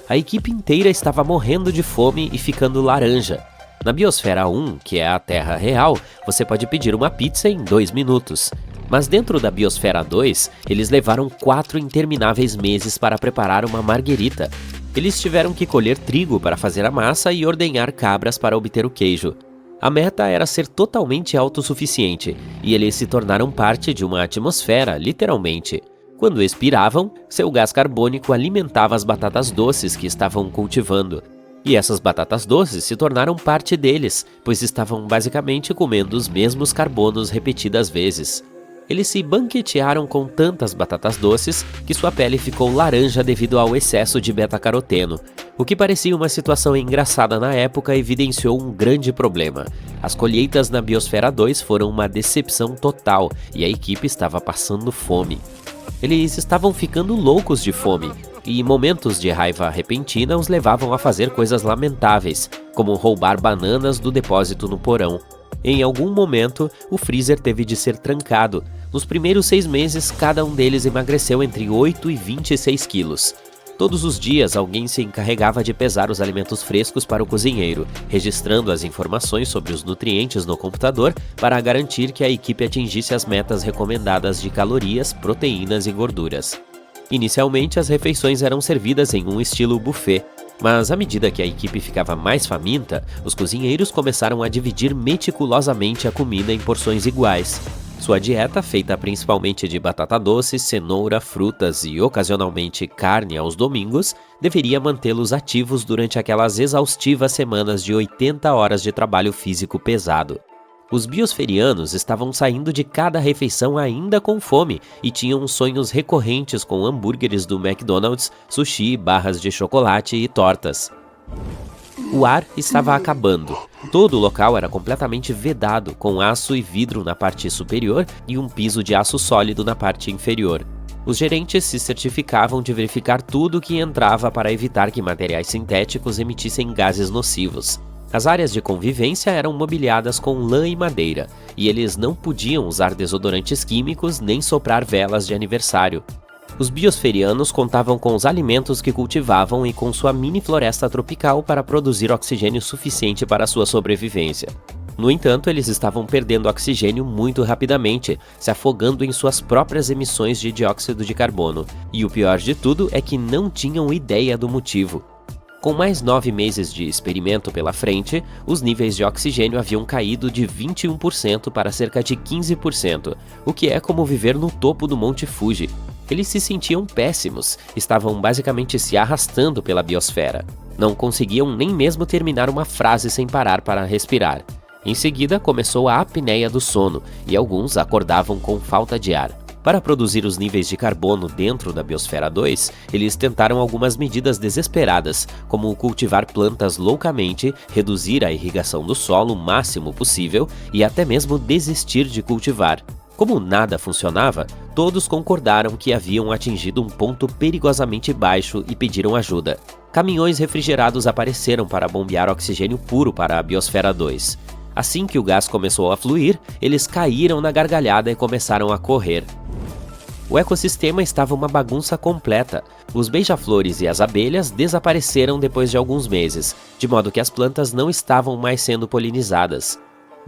A equipe inteira estava morrendo de fome e ficando laranja. Na Biosfera 1, que é a Terra real, você pode pedir uma pizza em 2 minutos. Mas dentro da Biosfera 2, eles levaram 4 intermináveis meses para preparar uma marguerita. Eles tiveram que colher trigo para fazer a massa e ordenhar cabras para obter o queijo. A meta era ser totalmente autossuficiente, e eles se tornaram parte de uma atmosfera, literalmente. Quando expiravam, seu gás carbônico alimentava as batatas doces que estavam cultivando. E essas batatas doces se tornaram parte deles, pois estavam basicamente comendo os mesmos carbonos repetidas vezes. Eles se banquetearam com tantas batatas doces que sua pele ficou laranja devido ao excesso de beta-caroteno. O que parecia uma situação engraçada na época evidenciou um grande problema. As colheitas na Biosfera 2 foram uma decepção total e a equipe estava passando fome. Eles estavam ficando loucos de fome, e momentos de raiva repentina os levavam a fazer coisas lamentáveis, como roubar bananas do depósito no porão. Em algum momento, o freezer teve de ser trancado. Nos primeiros 6 meses, cada um deles emagreceu entre 8 e 26 quilos. Todos os dias, alguém se encarregava de pesar os alimentos frescos para o cozinheiro, registrando as informações sobre os nutrientes no computador para garantir que a equipe atingisse as metas recomendadas de calorias, proteínas e gorduras. Inicialmente, as refeições eram servidas em um estilo buffet, mas à medida que a equipe ficava mais faminta, os cozinheiros começaram a dividir meticulosamente a comida em porções iguais. Sua dieta, feita principalmente de batata doce, cenoura, frutas e ocasionalmente carne aos domingos, deveria mantê-los ativos durante aquelas exaustivas semanas de 80 horas de trabalho físico pesado. Os biosferianos estavam saindo de cada refeição ainda com fome e tinham sonhos recorrentes com hambúrgueres do McDonald's, sushi, barras de chocolate e tortas. O ar estava acabando. Todo o local era completamente vedado, com aço e vidro na parte superior e um piso de aço sólido na parte inferior. Os gerentes se certificavam de verificar tudo o que entrava para evitar que materiais sintéticos emitissem gases nocivos. As áreas de convivência eram mobiliadas com lã e madeira, e eles não podiam usar desodorantes químicos nem soprar velas de aniversário. Os biosferianos contavam com os alimentos que cultivavam e com sua mini floresta tropical para produzir oxigênio suficiente para sua sobrevivência. No entanto, eles estavam perdendo oxigênio muito rapidamente, se afogando em suas próprias emissões de dióxido de carbono. E o pior de tudo é que não tinham ideia do motivo. Com mais 9 meses de experimento pela frente, os níveis de oxigênio haviam caído de 21% para cerca de 15%, o que é como viver no topo do Monte Fuji. Eles se sentiam péssimos, estavam basicamente se arrastando pela biosfera. Não conseguiam nem mesmo terminar uma frase sem parar para respirar. Em seguida, começou a apneia do sono, e alguns acordavam com falta de ar. Para produzir os níveis de carbono dentro da Biosfera 2, eles tentaram algumas medidas desesperadas, como cultivar plantas loucamente, reduzir a irrigação do solo o máximo possível e até mesmo desistir de cultivar. Como nada funcionava, todos concordaram que haviam atingido um ponto perigosamente baixo e pediram ajuda. Caminhões refrigerados apareceram para bombear oxigênio puro para a Biosfera 2. Assim que o gás começou a fluir, eles caíram na gargalhada e começaram a correr. O ecossistema estava uma bagunça completa. Os beija-flores e as abelhas desapareceram depois de alguns meses, de modo que as plantas não estavam mais sendo polinizadas.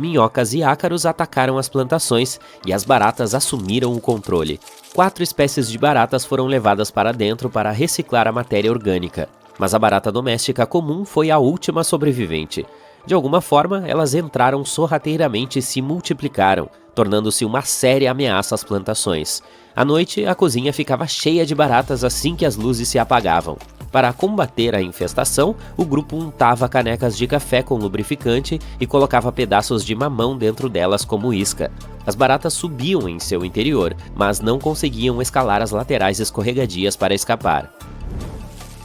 Minhocas e ácaros atacaram as plantações e as baratas assumiram o controle. 4 espécies de baratas foram levadas para dentro para reciclar a matéria orgânica, mas a barata doméstica comum foi a última sobrevivente. De alguma forma, elas entraram sorrateiramente e se multiplicaram, tornando-se uma séria ameaça às plantações. À noite, a cozinha ficava cheia de baratas assim que as luzes se apagavam. Para combater a infestação, o grupo untava canecas de café com lubrificante e colocava pedaços de mamão dentro delas como isca. As baratas subiam em seu interior, mas não conseguiam escalar as laterais escorregadias para escapar.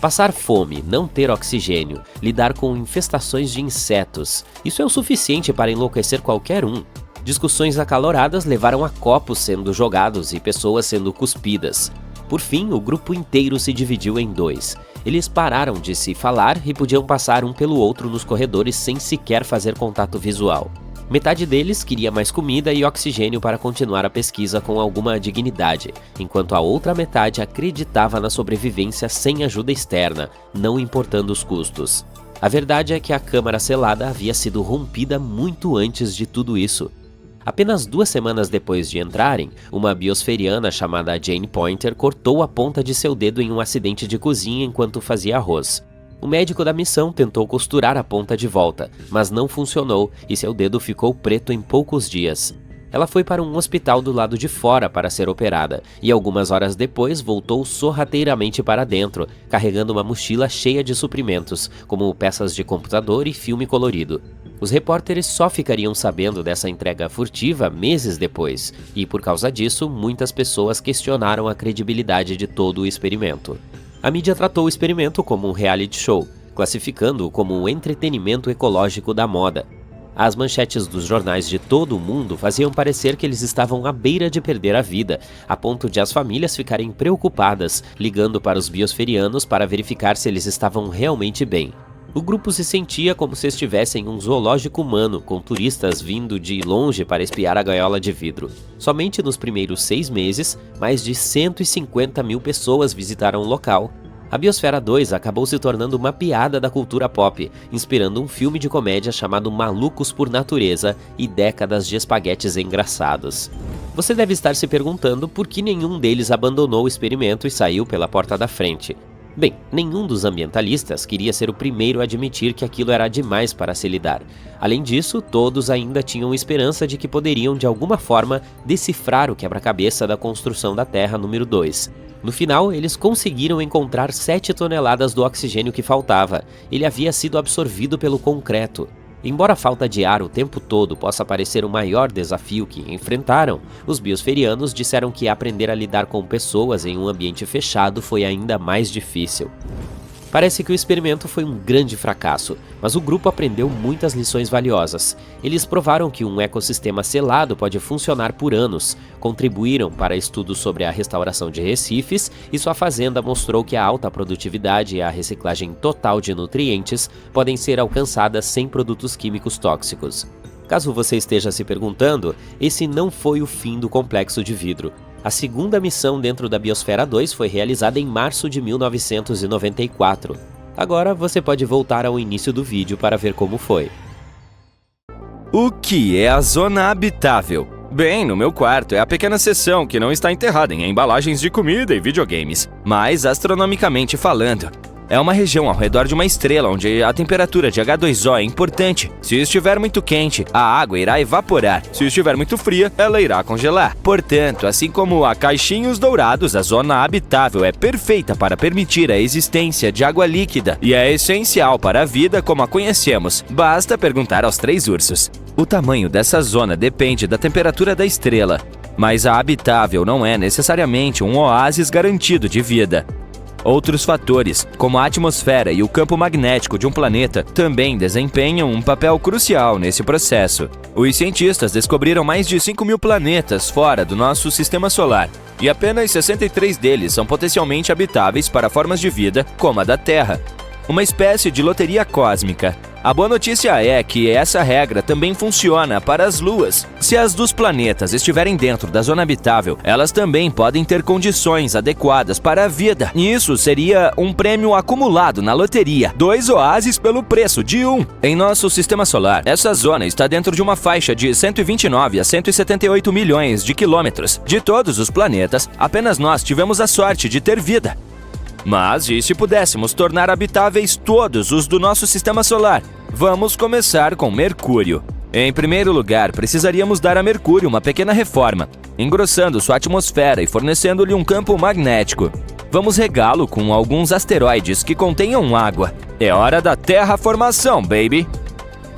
Passar fome, não ter oxigênio, lidar com infestações de insetos, isso é o suficiente para enlouquecer qualquer um. Discussões acaloradas levaram a copos sendo jogados e pessoas sendo cuspidas. Por fim, o grupo inteiro se dividiu em 2. Eles pararam de se falar e podiam passar um pelo outro nos corredores sem sequer fazer contato visual. Metade deles queria mais comida e oxigênio para continuar a pesquisa com alguma dignidade, enquanto a outra metade acreditava na sobrevivência sem ajuda externa, não importando os custos. A verdade é que a câmara selada havia sido rompida muito antes de tudo isso. Apenas 2 semanas depois de entrarem, uma biosferiana chamada Jane Pointer cortou a ponta de seu dedo em um acidente de cozinha enquanto fazia arroz. O médico da missão tentou costurar a ponta de volta, mas não funcionou e seu dedo ficou preto em poucos dias. Ela foi para um hospital do lado de fora para ser operada, e algumas horas depois voltou sorrateiramente para dentro, carregando uma mochila cheia de suprimentos, como peças de computador e filme colorido. Os repórteres só ficariam sabendo dessa entrega furtiva meses depois, e por causa disso, muitas pessoas questionaram a credibilidade de todo o experimento. A mídia tratou o experimento como um reality show, classificando-o como um entretenimento ecológico da moda. As manchetes dos jornais de todo o mundo faziam parecer que eles estavam à beira de perder a vida, a ponto de as famílias ficarem preocupadas, ligando para os biosferianos para verificar se eles estavam realmente bem. O grupo se sentia como se estivesse em um zoológico humano, com turistas vindo de longe para espiar a gaiola de vidro. Somente nos primeiros 6 meses, mais de 150 mil pessoas visitaram o local. A Biosfera 2 acabou se tornando uma piada da cultura pop, inspirando um filme de comédia chamado Malucos por Natureza e décadas de espaguetes engraçados. Você deve estar se perguntando por que nenhum deles abandonou o experimento e saiu pela porta da frente. Bem, nenhum dos ambientalistas queria ser o primeiro a admitir que aquilo era demais para se lidar. Além disso, todos ainda tinham esperança de que poderiam de alguma forma decifrar o quebra-cabeça da construção da Terra número 2. No final, eles conseguiram encontrar 7 toneladas do oxigênio que faltava. Ele havia sido absorvido pelo concreto. Embora a falta de ar o tempo todo possa parecer o maior desafio que enfrentaram, os biosferianos disseram que aprender a lidar com pessoas em um ambiente fechado foi ainda mais difícil. Parece que o experimento foi um grande fracasso, mas o grupo aprendeu muitas lições valiosas. Eles provaram que um ecossistema selado pode funcionar por anos, contribuíram para estudos sobre a restauração de recifes e sua fazenda mostrou que a alta produtividade e a reciclagem total de nutrientes podem ser alcançadas sem produtos químicos tóxicos. Caso você esteja se perguntando, esse não foi o fim do complexo de vidro. A segunda missão dentro da Biosfera 2 foi realizada em março de 1994. Agora você pode voltar ao início do vídeo para ver como foi. O que é a zona habitável? Bem, no meu quarto é a pequena seção que não está enterrada em embalagens de comida e videogames, mas astronomicamente falando. É uma região ao redor de uma estrela onde a temperatura de H2O é importante. Se estiver muito quente, a água irá evaporar. Se estiver muito fria, ela irá congelar. Portanto, assim como há caixinhos dourados, a zona habitável é perfeita para permitir a existência de água líquida e é essencial para a vida como a conhecemos. Basta perguntar aos 3 ursos. O tamanho dessa zona depende da temperatura da estrela, mas a habitável não é necessariamente um oásis garantido de vida. Outros fatores, como a atmosfera e o campo magnético de um planeta, também desempenham um papel crucial nesse processo. Os cientistas descobriram mais de 5.000 planetas fora do nosso sistema solar, e apenas 63 deles são potencialmente habitáveis para formas de vida como a da Terra. Uma espécie de loteria cósmica. A boa notícia é que essa regra também funciona para as luas. Se as dos planetas estiverem dentro da zona habitável, elas também podem ter condições adequadas para a vida. Isso seria um prêmio acumulado na loteria. 2 oásis pelo preço de 1. Em nosso sistema solar, essa zona está dentro de uma faixa de 129 a 178 milhões de quilômetros. De todos os planetas, apenas nós tivemos a sorte de ter vida. Mas e se pudéssemos tornar habitáveis todos os do nosso sistema solar? Vamos começar com Mercúrio. Em primeiro lugar, precisaríamos dar a Mercúrio uma pequena reforma, engrossando sua atmosfera e fornecendo-lhe um campo magnético. Vamos regá-lo com alguns asteroides que contenham água. É hora da terraformação, baby!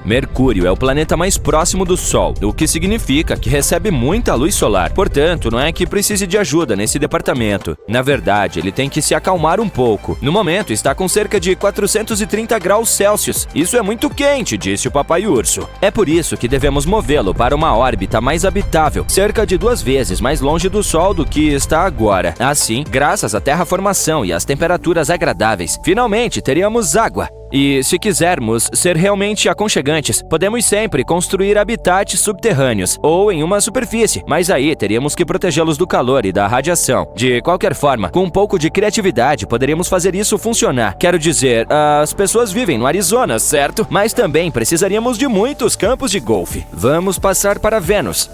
Mercúrio é o planeta mais próximo do Sol, o que significa que recebe muita luz solar. Portanto, não é que precise de ajuda nesse departamento. Na verdade, ele tem que se acalmar um pouco. No momento, está com cerca de 430 graus Celsius. Isso é muito quente, disse o papai urso. É por isso que devemos movê-lo para uma órbita mais habitável, cerca de 2 vezes mais longe do Sol do que está agora. Assim, graças à terraformação e às temperaturas agradáveis, finalmente teríamos água. E se quisermos ser realmente aconchegantes, podemos sempre construir habitats subterrâneos ou em uma superfície, mas aí teríamos que protegê-los do calor e da radiação. De qualquer forma, com um pouco de criatividade, poderíamos fazer isso funcionar. Quero dizer, as pessoas vivem no Arizona, certo? Mas também precisaríamos de muitos campos de golfe. Vamos passar para Vênus.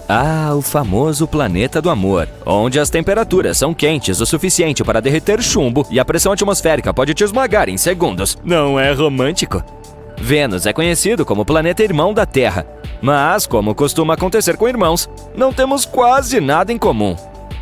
O famoso planeta do amor, onde as temperaturas são quentes o suficiente para derreter chumbo e a pressão atmosférica pode te esmagar em segundos. Não é romântico? Vênus é conhecido como o planeta irmão da Terra, mas, como costuma acontecer com irmãos, não temos quase nada em comum.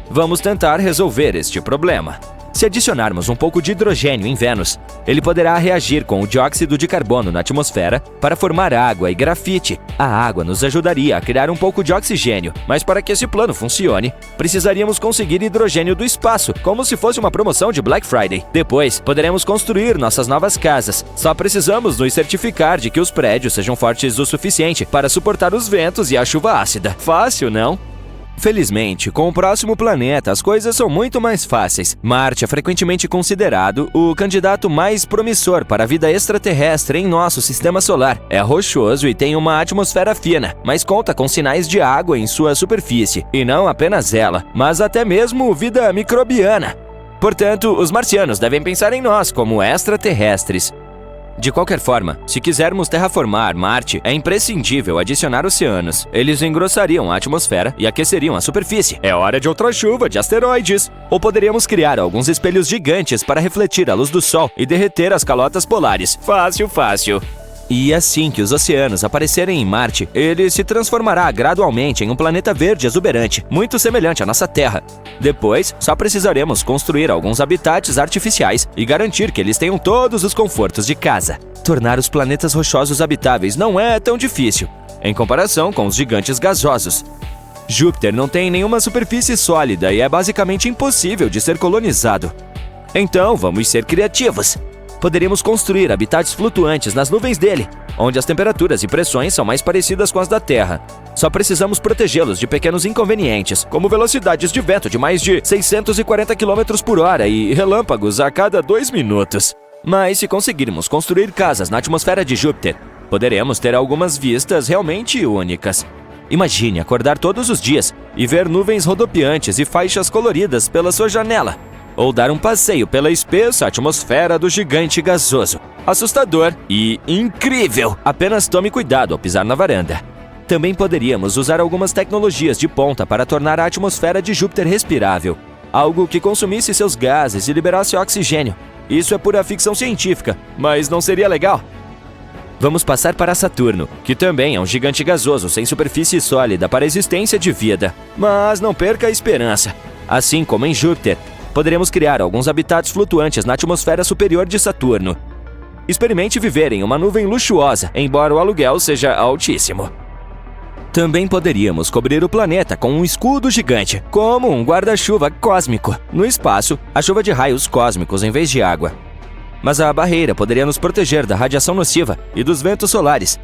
Vamos tentar resolver este problema. Se adicionarmos um pouco de hidrogênio em Vênus, ele poderá reagir com o dióxido de carbono na atmosfera para formar água e grafite. A água nos ajudaria a criar um pouco de oxigênio, mas para que esse plano funcione, precisaríamos conseguir hidrogênio do espaço, como se fosse uma promoção de Black Friday. Depois, poderemos construir nossas novas casas. Só precisamos nos certificar de que os prédios sejam fortes o suficiente para suportar os ventos e a chuva ácida. Fácil, não? Felizmente, com o próximo planeta, as coisas são muito mais fáceis. Marte é frequentemente considerado o candidato mais promissor para a vida extraterrestre em nosso sistema solar. É rochoso e tem uma atmosfera fina, mas conta com sinais de água em sua superfície. E não apenas ela, mas até mesmo vida microbiana. Portanto, os marcianos devem pensar em nós como extraterrestres. De qualquer forma, se quisermos terraformar Marte, é imprescindível adicionar oceanos. Eles engrossariam a atmosfera e aqueceriam a superfície. É hora de outra chuva de asteroides. Ou poderíamos criar alguns espelhos gigantes para refletir a luz do Sol e derreter as calotas polares. Fácil, fácil. E assim que os oceanos aparecerem em Marte, ele se transformará gradualmente em um planeta verde exuberante, muito semelhante à nossa Terra. Depois, só precisaremos construir alguns habitats artificiais e garantir que eles tenham todos os confortos de casa. Tornar os planetas rochosos habitáveis não é tão difícil, em comparação com os gigantes gasosos. Júpiter não tem nenhuma superfície sólida e é basicamente impossível de ser colonizado. Então, vamos ser criativos. Poderíamos construir habitats flutuantes nas nuvens dele, onde as temperaturas e pressões são mais parecidas com as da Terra. Só precisamos protegê-los de pequenos inconvenientes, como velocidades de vento de mais de 640 km por hora e relâmpagos a cada 2 minutos. Mas se conseguirmos construir casas na atmosfera de Júpiter, poderemos ter algumas vistas realmente únicas. Imagine acordar todos os dias e ver nuvens rodopiantes e faixas coloridas pela sua janela. Ou dar um passeio pela espessa atmosfera do gigante gasoso. Assustador e incrível! Apenas tome cuidado ao pisar na varanda. Também poderíamos usar algumas tecnologias de ponta para tornar a atmosfera de Júpiter respirável. Algo que consumisse seus gases e liberasse oxigênio. Isso é pura ficção científica, mas não seria legal? Vamos passar para Saturno, que também é um gigante gasoso sem superfície sólida para a existência de vida. Mas não perca a esperança. Assim como em Júpiter, poderemos criar alguns habitats flutuantes na atmosfera superior de Saturno. Experimente viver em uma nuvem luxuosa, embora o aluguel seja altíssimo. Também poderíamos cobrir o planeta com um escudo gigante, como um guarda-chuva cósmico. No espaço, a chuva de raios cósmicos em vez de água. Mas a barreira poderia nos proteger da radiação nociva e dos ventos solares.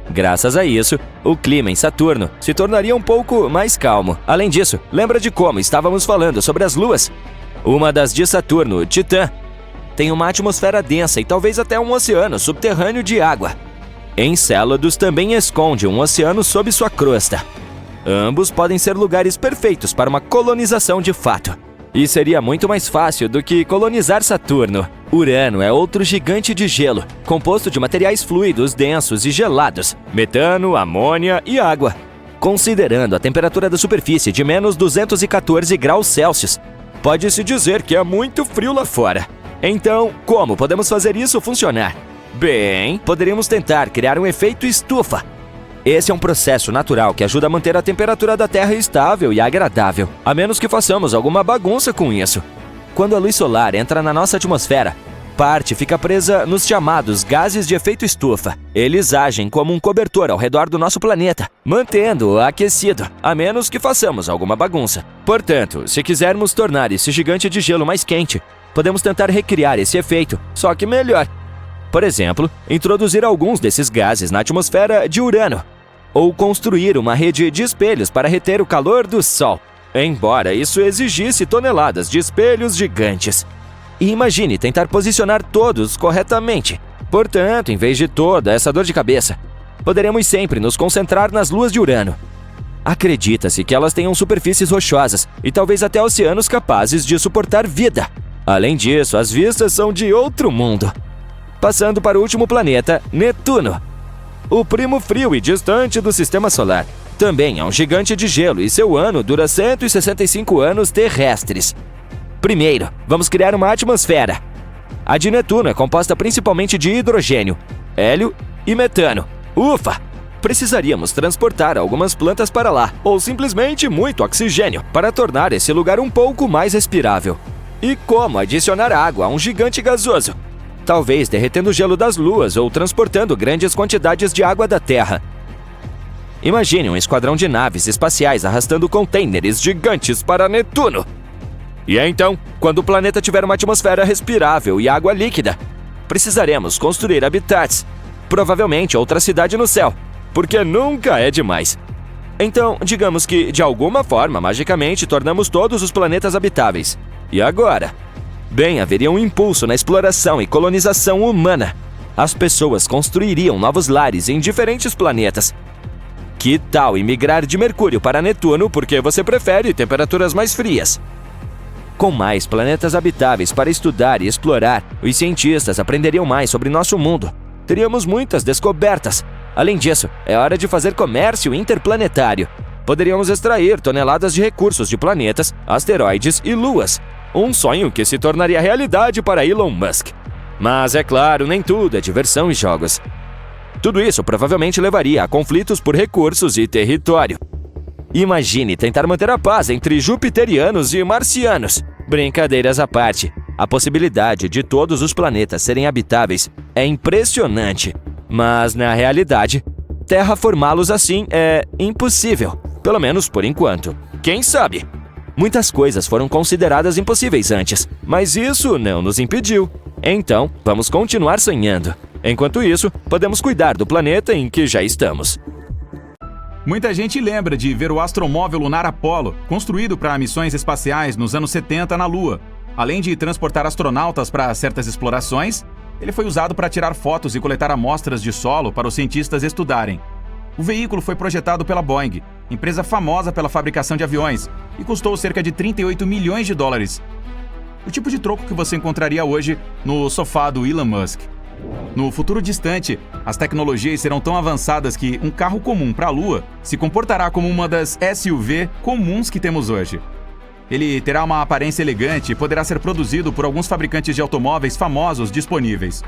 Graças a isso, o clima em Saturno se tornaria um pouco mais calmo. Além disso, lembra de como estávamos falando sobre as luas? Uma das de Saturno, Titã, tem uma atmosfera densa e talvez até um oceano subterrâneo de água. Encélados também esconde um oceano sob sua crosta. Ambos podem ser lugares perfeitos para uma colonização de fato. E seria muito mais fácil do que colonizar Saturno. Urano é outro gigante de gelo, composto de materiais fluidos densos e gelados, metano, amônia e água. Considerando a temperatura da superfície de menos 214 graus Celsius, pode-se dizer que é muito frio lá fora. Então, como podemos fazer isso funcionar? Bem, poderíamos tentar criar um efeito estufa. Esse é um processo natural que ajuda a manter a temperatura da Terra estável e agradável, a menos que façamos alguma bagunça com isso. Quando a luz solar entra na nossa atmosfera, parte fica presa nos chamados gases de efeito estufa. Eles agem como um cobertor ao redor do nosso planeta, mantendo-o aquecido, a menos que façamos alguma bagunça. Portanto, se quisermos tornar esse gigante de gelo mais quente, podemos tentar recriar esse efeito, só que melhor. Por exemplo, introduzir alguns desses gases na atmosfera de Urano, ou construir uma rede de espelhos para reter o calor do Sol, embora isso exigisse toneladas de espelhos gigantes. E imagine tentar posicionar todos corretamente. Portanto, em vez de toda essa dor de cabeça, poderemos sempre nos concentrar nas luas de Urano. Acredita-se que elas tenham superfícies rochosas e talvez até oceanos capazes de suportar vida. Além disso, as vistas são de outro mundo. Passando para o último planeta, Netuno. O primo frio e distante do Sistema Solar. Também é um gigante de gelo e seu ano dura 165 anos terrestres. Primeiro, vamos criar uma atmosfera. A de Netuno é composta principalmente de hidrogênio, hélio e metano. Ufa! Precisaríamos transportar algumas plantas para lá, ou simplesmente muito oxigênio, para tornar esse lugar um pouco mais respirável. E como adicionar água a um gigante gasoso? Talvez derretendo o gelo das luas ou transportando grandes quantidades de água da Terra. Imagine um esquadrão de naves espaciais arrastando contêineres gigantes para Netuno. E então, quando o planeta tiver uma atmosfera respirável e água líquida, precisaremos construir habitats, provavelmente outra cidade no céu, porque nunca é demais. Então, digamos que, de alguma forma, magicamente, tornamos todos os planetas habitáveis. E agora? Bem, haveria um impulso na exploração e colonização humana. As pessoas construiriam novos lares em diferentes planetas. Que tal imigrar de Mercúrio para Netuno porque você prefere temperaturas mais frias? Com mais planetas habitáveis para estudar e explorar, os cientistas aprenderiam mais sobre nosso mundo. Teríamos muitas descobertas. Além disso, é hora de fazer comércio interplanetário. Poderíamos extrair toneladas de recursos de planetas, asteroides e luas. Um sonho que se tornaria realidade para Elon Musk. Mas, é claro, nem tudo é diversão e jogos. Tudo isso provavelmente levaria a conflitos por recursos e território. Imagine tentar manter a paz entre jupiterianos e marcianos. Brincadeiras à parte, a possibilidade de todos os planetas serem habitáveis é impressionante. Mas, na realidade, terraformá-los assim é impossível. Pelo menos por enquanto. Quem sabe? Muitas coisas foram consideradas impossíveis antes, mas isso não nos impediu. Então, vamos continuar sonhando. Enquanto isso, podemos cuidar do planeta em que já estamos. Muita gente lembra de ver o astromóvel lunar Apollo, construído para missões espaciais nos anos 70 na Lua. Além de transportar astronautas para certas explorações, ele foi usado para tirar fotos e coletar amostras de solo para os cientistas estudarem. O veículo foi projetado pela Boeing, empresa famosa pela fabricação de aviões, e custou cerca de 38 milhões de dólares. O tipo de troco que você encontraria hoje no sofá do Elon Musk. No futuro distante, as tecnologias serão tão avançadas que um carro comum para a Lua se comportará como uma das SUV comuns que temos hoje. Ele terá uma aparência elegante e poderá ser produzido por alguns fabricantes de automóveis famosos disponíveis.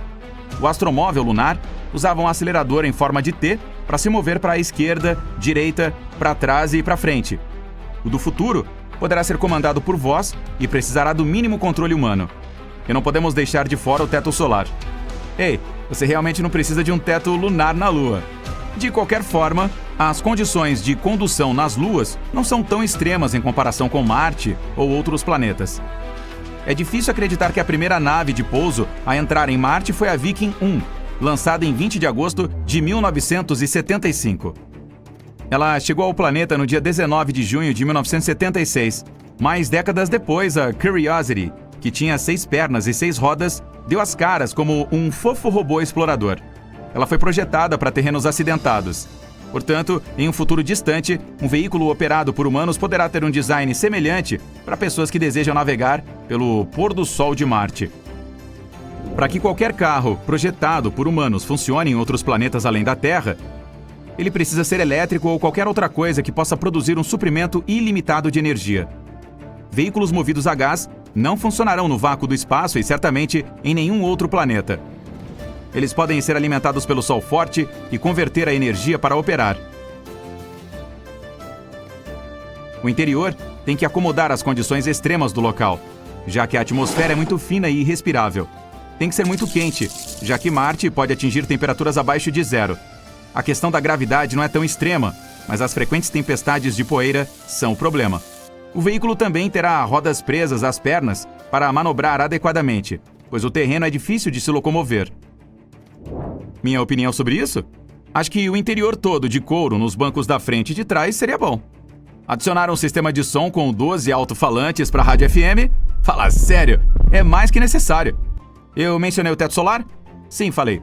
O astromóvel lunar usava um acelerador em forma de T para se mover para a esquerda, direita, para trás e para frente. O do futuro poderá ser comandado por voz e precisará do mínimo controle humano. E não podemos deixar de fora o teto solar. Ei, você realmente não precisa de um teto lunar na Lua. De qualquer forma, as condições de condução nas luas não são tão extremas em comparação com Marte ou outros planetas. É difícil acreditar que a primeira nave de pouso a entrar em Marte foi a Viking 1, lançada em 20 de agosto de 1975. Ela chegou ao planeta no dia 19 de junho de 1976. Mais décadas depois, a Curiosity, que tinha 6 pernas e 6 rodas, deu as caras como um fofo robô explorador. ela foi projetada para terrenos acidentados. Portanto, em um futuro distante, um veículo operado por humanos poderá ter um design semelhante para pessoas que desejam navegar pelo pôr do sol de Marte. Para que qualquer carro projetado por humanos funcione em outros planetas além da Terra, ele precisa ser elétrico ou qualquer outra coisa que possa produzir um suprimento ilimitado de energia. Veículos movidos a gás não funcionarão no vácuo do espaço e certamente em nenhum outro planeta. Eles podem ser alimentados pelo sol forte e converter a energia para operar. O interior tem que acomodar as condições extremas do local, já que a atmosfera é muito fina e irrespirável. Tem que ser muito quente, já que Marte pode atingir temperaturas abaixo de zero. A questão da gravidade não é tão extrema, mas as frequentes tempestades de poeira são o problema. O veículo também terá rodas presas às pernas para manobrar adequadamente, pois o terreno é difícil de se locomover. Minha opinião sobre isso? Acho que o interior todo de couro nos bancos da frente e de trás seria bom. Adicionar um sistema de som com 12 alto-falantes para a rádio FM? Fala sério, é mais que necessário. Eu mencionei o teto solar? Sim, falei.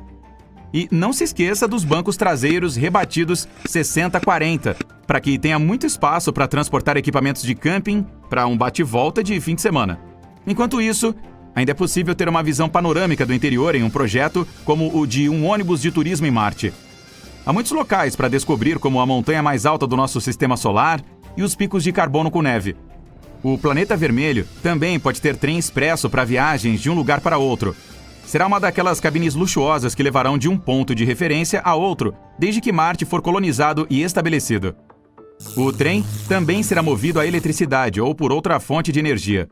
E não se esqueça dos bancos traseiros rebatidos 60-40, para que tenha muito espaço para transportar equipamentos de camping para um bate-volta de fim de semana. Enquanto isso, ainda é possível ter uma visão panorâmica do interior em um projeto como o de um ônibus de turismo em Marte. Há muitos locais para descobrir, como a montanha mais alta do nosso sistema solar e os picos de carbono com neve. O planeta vermelho também pode ter trem expresso para viagens de um lugar para outro. Será uma daquelas cabines luxuosas que levarão de um ponto de referência a outro, desde que Marte for colonizado e estabelecido. O trem também será movido a eletricidade ou por outra fonte de energia.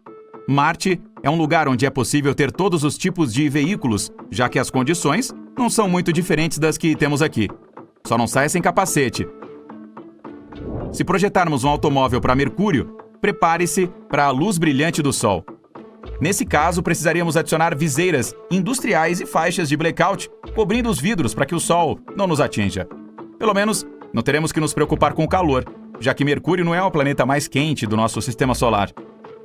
Marte é um lugar onde é possível ter todos os tipos de veículos, já que as condições não são muito diferentes das que temos aqui. Só não saia sem capacete. Se projetarmos um automóvel para Mercúrio, prepare-se para a luz brilhante do Sol. Nesse caso, precisaríamos adicionar viseiras industriais e faixas de blackout cobrindo os vidros para que o Sol não nos atinja. Pelo menos, não teremos que nos preocupar com o calor, já que Mercúrio não é o planeta mais quente do nosso sistema solar.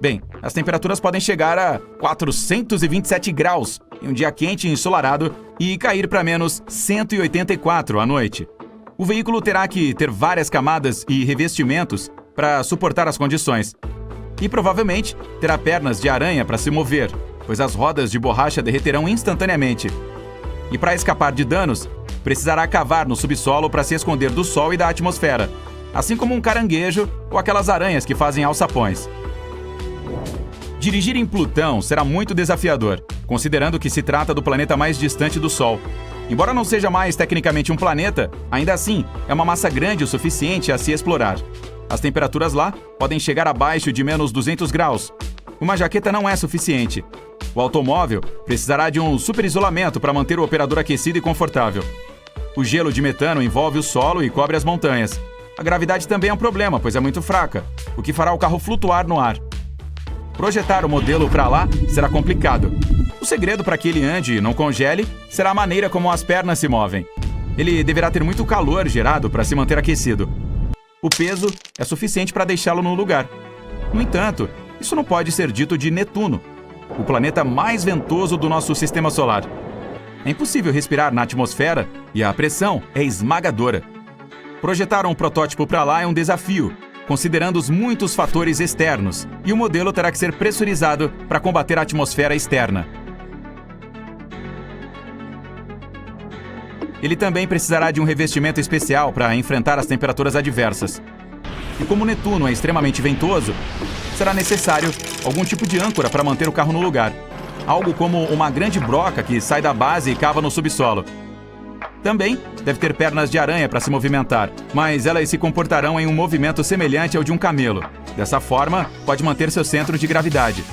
Bem, as temperaturas podem chegar a 427 graus em um dia quente e ensolarado e cair para menos 184 à noite. O veículo terá que ter várias camadas e revestimentos para suportar as condições. E provavelmente terá pernas de aranha para se mover, pois as rodas de borracha derreterão instantaneamente. E para escapar de danos, precisará cavar no subsolo para se esconder do sol e da atmosfera, assim como um caranguejo ou aquelas aranhas que fazem alçapões. Dirigir em Plutão será muito desafiador, considerando que se trata do planeta mais distante do Sol. Embora não seja mais tecnicamente um planeta, ainda assim é uma massa grande o suficiente a se explorar. As temperaturas lá podem chegar abaixo de menos 200 graus. Uma jaqueta não é suficiente. O automóvel precisará de um super isolamento para manter o operador aquecido e confortável. O gelo de metano envolve o solo e cobre as montanhas. A gravidade também é um problema, pois é muito fraca, o que fará o carro flutuar no ar. Projetar o modelo para lá será complicado. O segredo para que ele ande e não congele será a maneira como as pernas se movem. Ele deverá ter muito calor gerado para se manter aquecido. O peso é suficiente para deixá-lo no lugar. No entanto, isso não pode ser dito de Netuno, o planeta mais ventoso do nosso sistema solar. É impossível respirar na atmosfera e a pressão é esmagadora. Projetar um protótipo para lá é um desafio, considerando os muitos fatores externos, e o modelo terá que ser pressurizado para combater a atmosfera externa. Ele também precisará de um revestimento especial para enfrentar as temperaturas adversas. E como Netuno é extremamente ventoso, será necessário algum tipo de âncora para manter o carro no lugar. Algo como uma grande broca que sai da base e cava no subsolo. Também deve ter pernas de aranha para se movimentar, mas elas se comportarão em um movimento semelhante ao de um camelo. Dessa forma, pode manter seu centro de gravidade.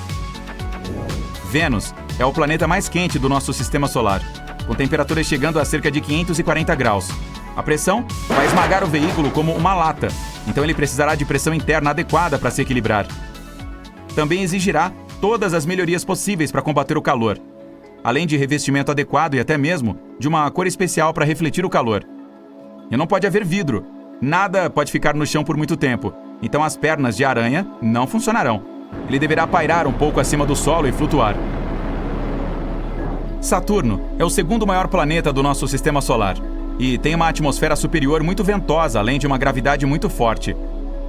Vênus é o planeta mais quente do nosso sistema solar, com temperaturas chegando a cerca de 540 graus. A pressão vai esmagar o veículo como uma lata, então ele precisará de pressão interna adequada para se equilibrar. Também exigirá todas as melhorias possíveis para combater o calor, além de revestimento adequado e até mesmo de uma cor especial para refletir o calor. E não pode haver vidro, nada pode ficar no chão por muito tempo, então as pernas de aranha não funcionarão. Ele deverá pairar um pouco acima do solo e flutuar. Saturno é o segundo maior planeta do nosso sistema solar e tem uma atmosfera superior muito ventosa, além de uma gravidade muito forte.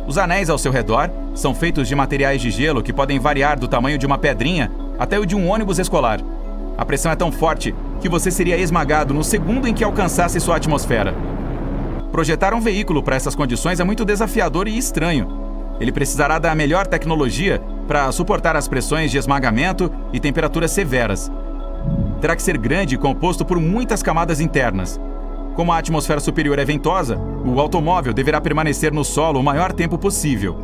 Os anéis ao seu redor são feitos de materiais de gelo que podem variar do tamanho de uma pedrinha até o de um ônibus escolar. A pressão é tão forte que você seria esmagado no segundo em que alcançasse sua atmosfera. Projetar um veículo para essas condições é muito desafiador e estranho. Ele precisará da melhor tecnologia para suportar as pressões de esmagamento e temperaturas severas. Terá que ser grande e composto por muitas camadas internas. Como a atmosfera superior é ventosa, o automóvel deverá permanecer no solo o maior tempo possível.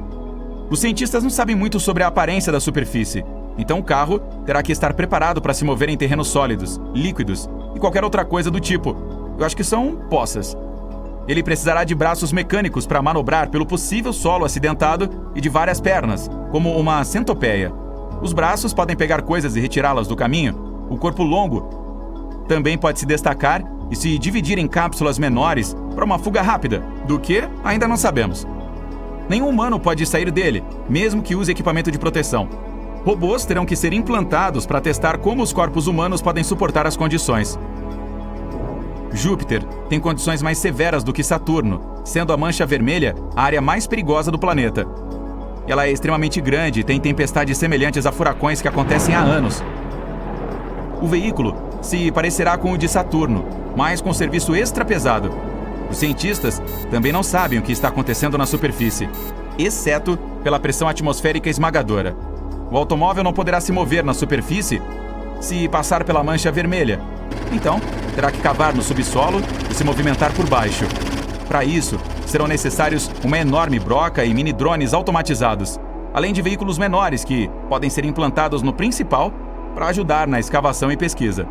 Os cientistas não sabem muito sobre a aparência da superfície, então o carro terá que estar preparado para se mover em terrenos sólidos, líquidos e qualquer outra coisa do tipo. Eu acho que são poças. Ele precisará de braços mecânicos para manobrar pelo possível solo acidentado e de várias pernas, como uma centopeia. Os braços podem pegar coisas e retirá-las do caminho. O corpo longo também pode se destacar e se dividir em cápsulas menores para uma fuga rápida. Do que? Ainda não sabemos. Nenhum humano pode sair dele, mesmo que use equipamento de proteção. Robôs terão que ser implantados para testar como os corpos humanos podem suportar as condições. Júpiter tem condições mais severas do que Saturno, sendo a mancha vermelha a área mais perigosa do planeta. Ela é extremamente grande e tem tempestades semelhantes a furacões que acontecem há anos. O veículo se parecerá com o de Saturno, mas com serviço extra pesado. Os cientistas também não sabem o que está acontecendo na superfície, exceto pela pressão atmosférica esmagadora. O automóvel não poderá se mover na superfície se passar pela mancha vermelha. Então, terá que cavar no subsolo e se movimentar por baixo. Para isso, serão necessários uma enorme broca e mini-drones automatizados, além de veículos menores que podem ser implantados no principal para ajudar na escavação e pesquisa.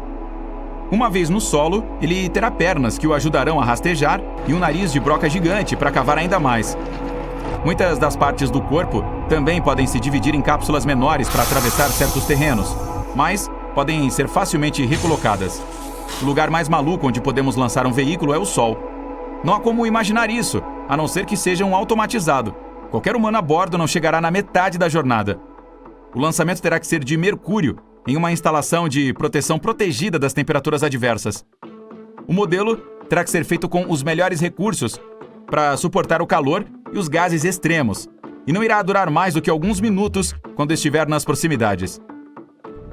Uma vez no solo, ele terá pernas que o ajudarão a rastejar e um nariz de broca gigante para cavar ainda mais. Muitas das partes do corpo também podem se dividir em cápsulas menores para atravessar certos terrenos, mas podem ser facilmente recolocadas. O lugar mais maluco onde podemos lançar um veículo é o Sol. Não há como imaginar isso, a não ser que seja um automatizado. Qualquer humano a bordo não chegará na metade da jornada. O lançamento terá que ser de Mercúrio, em uma instalação de proteção protegida das temperaturas adversas. O modelo terá que ser feito com os melhores recursos para suportar o calor e os gases extremos, e não irá durar mais do que alguns minutos quando estiver nas proximidades.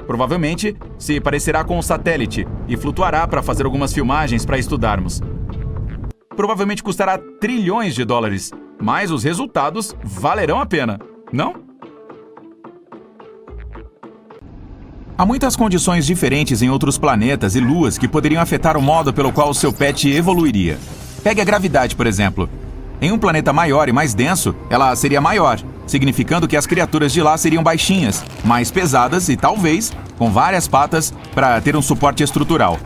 Provavelmente se parecerá com um satélite e flutuará para fazer algumas filmagens para estudarmos. Provavelmente custará trilhões de dólares, mas os resultados valerão a pena, não? Há muitas condições diferentes em outros planetas e luas que poderiam afetar o modo pelo qual o seu pet evoluiria. Pegue a gravidade, por exemplo. Em um planeta maior e mais denso, ela seria maior, significando que as criaturas de lá seriam baixinhas, mais pesadas e, talvez, com várias patas para ter um suporte estrutural.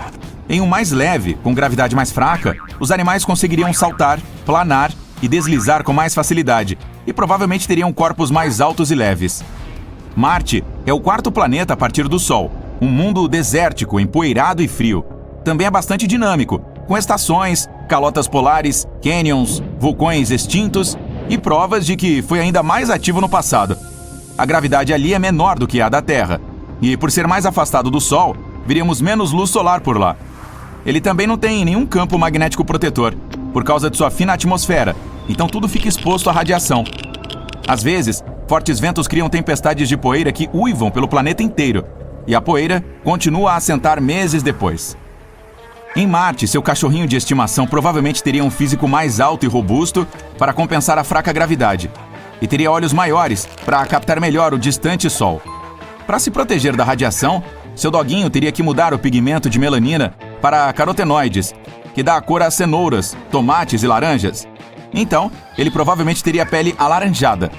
Em um mais leve, com gravidade mais fraca, os animais conseguiriam saltar, planar e deslizar com mais facilidade, e provavelmente teriam corpos mais altos e leves. Marte é o quarto planeta a partir do Sol, um mundo desértico, empoeirado e frio. Também é bastante dinâmico, com estações, calotas polares, canyons, vulcões extintos e provas de que foi ainda mais ativo no passado. A gravidade ali é menor do que a da Terra, e por ser mais afastado do Sol, veríamos menos luz solar por lá. Ele também não tem nenhum campo magnético protetor, por causa de sua fina atmosfera, então tudo fica exposto à radiação. Às vezes, fortes ventos criam tempestades de poeira que uivam pelo planeta inteiro, e a poeira continua a assentar meses depois. Em Marte, seu cachorrinho de estimação provavelmente teria um físico mais alto e robusto para compensar a fraca gravidade, e teria olhos maiores para captar melhor o distante Sol. Para se proteger da radiação, seu doguinho teria que mudar o pigmento de melanina para carotenoides, que dá a cor a cenouras, tomates e laranjas. Então, ele provavelmente teria a pele alaranjada.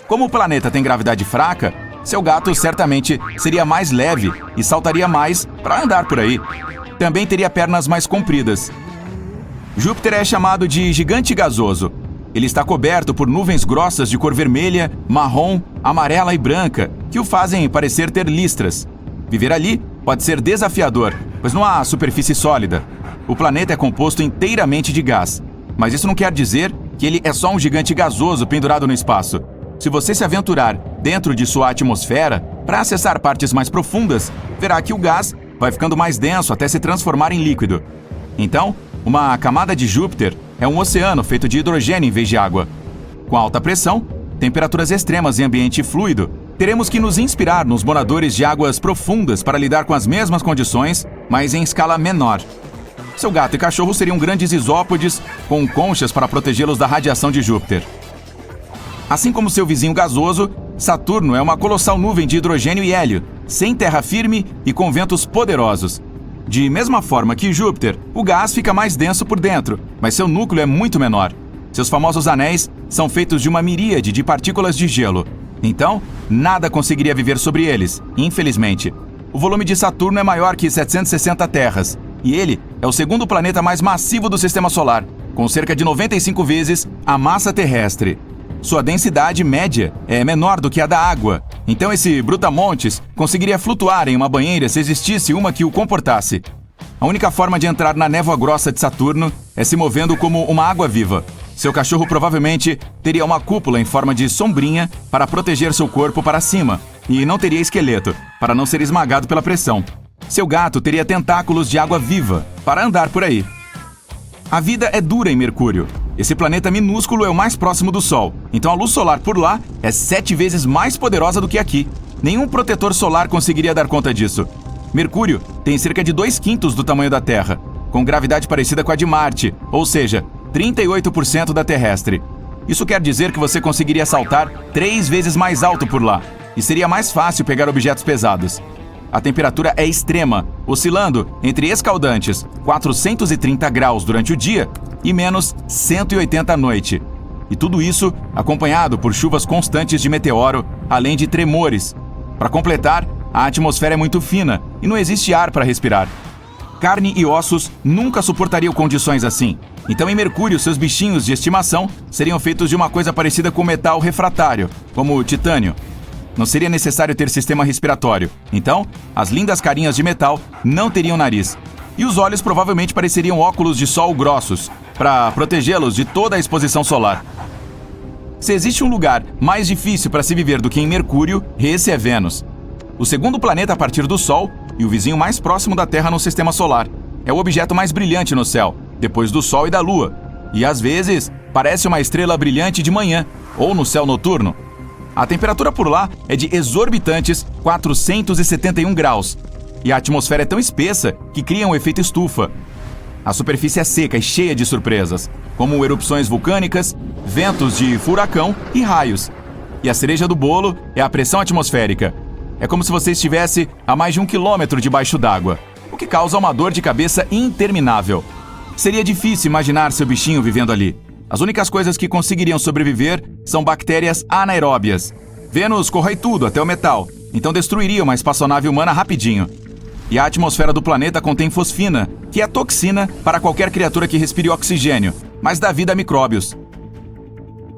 Como o planeta tem gravidade fraca, seu gato certamente seria mais leve e saltaria mais para andar por aí. Também teria pernas mais compridas. Júpiter é chamado de gigante gasoso. Ele está coberto por nuvens grossas de cor vermelha, marrom, amarela e branca, que o fazem parecer ter listras. Viver ali pode ser desafiador, pois não há superfície sólida. O planeta é composto inteiramente de gás, mas isso não quer dizer que ele é só um gigante gasoso pendurado no espaço. Se você se aventurar dentro de sua atmosfera, para acessar partes mais profundas, verá que o gás vai ficando mais denso até se transformar em líquido. Então, uma camada de Júpiter é um oceano feito de hidrogênio em vez de água. Com alta pressão, temperaturas extremas e ambiente fluido, teremos que nos inspirar nos moradores de águas profundas para lidar com as mesmas condições, mas em escala menor. Seu gato e cachorro seriam grandes isópodes com conchas para protegê-los da radiação de Júpiter. Assim como seu vizinho gasoso, Saturno é uma colossal nuvem de hidrogênio e hélio, sem terra firme e com ventos poderosos. De mesma forma que Júpiter, o gás fica mais denso por dentro, mas seu núcleo é muito menor. Seus famosos anéis são feitos de uma miríade de partículas de gelo. Então, nada conseguiria viver sobre eles, infelizmente. O volume de Saturno é maior que 760 terras, e ele é o segundo planeta mais massivo do Sistema Solar, com cerca de 95 vezes a massa terrestre. Sua densidade média é menor do que a da água, então esse brutamontes conseguiria flutuar em uma banheira se existisse uma que o comportasse. A única forma de entrar na névoa grossa de Saturno é se movendo como uma água-viva. Seu cachorro provavelmente teria uma cúpula em forma de sombrinha para proteger seu corpo para cima, e não teria esqueleto, para não ser esmagado pela pressão. Seu gato teria tentáculos de água-viva para andar por aí. A vida é dura em Mercúrio. Esse planeta minúsculo é o mais próximo do Sol, então a luz solar por lá é 7 vezes mais poderosa do que aqui. Nenhum protetor solar conseguiria dar conta disso. Mercúrio tem cerca de 2/5 do tamanho da Terra, com gravidade parecida com a de Marte, ou seja, 38% da terrestre. Isso quer dizer que você conseguiria saltar 3 vezes mais alto por lá, e seria mais fácil pegar objetos pesados. A temperatura é extrema, oscilando entre escaldantes 430 graus durante o dia e menos 180 à noite. E tudo isso acompanhado por chuvas constantes de meteoro, além de tremores. Para completar, a atmosfera é muito fina e não existe ar para respirar. Carne e ossos nunca suportariam condições assim. Então, em Mercúrio, seus bichinhos de estimação seriam feitos de uma coisa parecida com metal refratário, como o titânio. Não seria necessário ter sistema respiratório. Então, as lindas carinhas de metal não teriam nariz. E os olhos provavelmente pareceriam óculos de sol grossos, para protegê-los de toda a exposição solar. Se existe um lugar mais difícil para se viver do que em Mercúrio, esse é Vênus. O segundo planeta a partir do Sol e o vizinho mais próximo da Terra no Sistema Solar. É o objeto mais brilhante no céu, depois do Sol e da Lua. E às vezes, parece uma estrela brilhante de manhã, ou no céu noturno. A temperatura por lá é de exorbitantes 471 graus. E a atmosfera é tão espessa que cria um efeito estufa. A superfície é seca e cheia de surpresas, como erupções vulcânicas, ventos de furacão e raios. E a cereja do bolo é a pressão atmosférica. É como se você estivesse a mais de 1 quilômetro debaixo d'água, o que causa uma dor de cabeça interminável. Seria difícil imaginar seu bichinho vivendo ali. As únicas coisas que conseguiriam sobreviver são bactérias anaeróbias. Vênus corrói tudo, até o metal, então destruiria uma espaçonave humana rapidinho. E a atmosfera do planeta contém fosfina, que é toxina para qualquer criatura que respire oxigênio, mas dá vida a micróbios.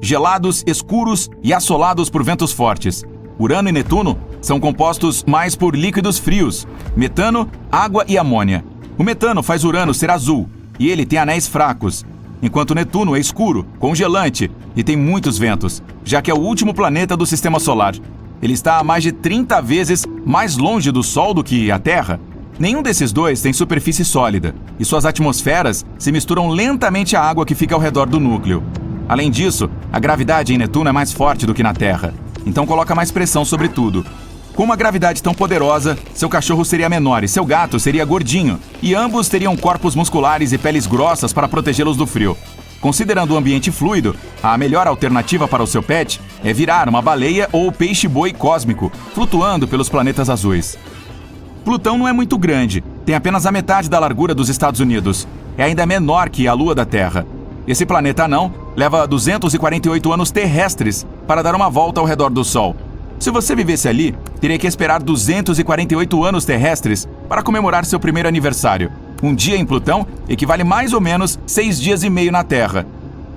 Gelados, escuros e assolados por ventos fortes. Urano e Netuno são compostos mais por líquidos frios, metano, água e amônia. O metano faz Urano ser azul, e ele tem anéis fracos, enquanto Netuno é escuro, congelante e tem muitos ventos, já que é o último planeta do Sistema Solar. Ele está a mais de 30 vezes mais longe do Sol do que a Terra. Nenhum desses dois tem superfície sólida, e suas atmosferas se misturam lentamente à água que fica ao redor do núcleo. Além disso, a gravidade em Netuno é mais forte do que na Terra, então coloca mais pressão sobre tudo. Com uma gravidade tão poderosa, seu cachorro seria menor e seu gato seria gordinho, e ambos teriam corpos musculares e peles grossas para protegê-los do frio. Considerando o ambiente fluido, a melhor alternativa para o seu pet é virar uma baleia ou peixe-boi cósmico, flutuando pelos planetas azuis. Plutão não é muito grande, tem apenas a metade da largura dos Estados Unidos. É ainda menor que a Lua da Terra. Esse planeta anão leva 248 anos terrestres para dar uma volta ao redor do Sol. Se você vivesse ali, teria que esperar 248 anos terrestres para comemorar seu primeiro aniversário. Um dia em Plutão equivale mais ou menos 6 dias e meio na Terra.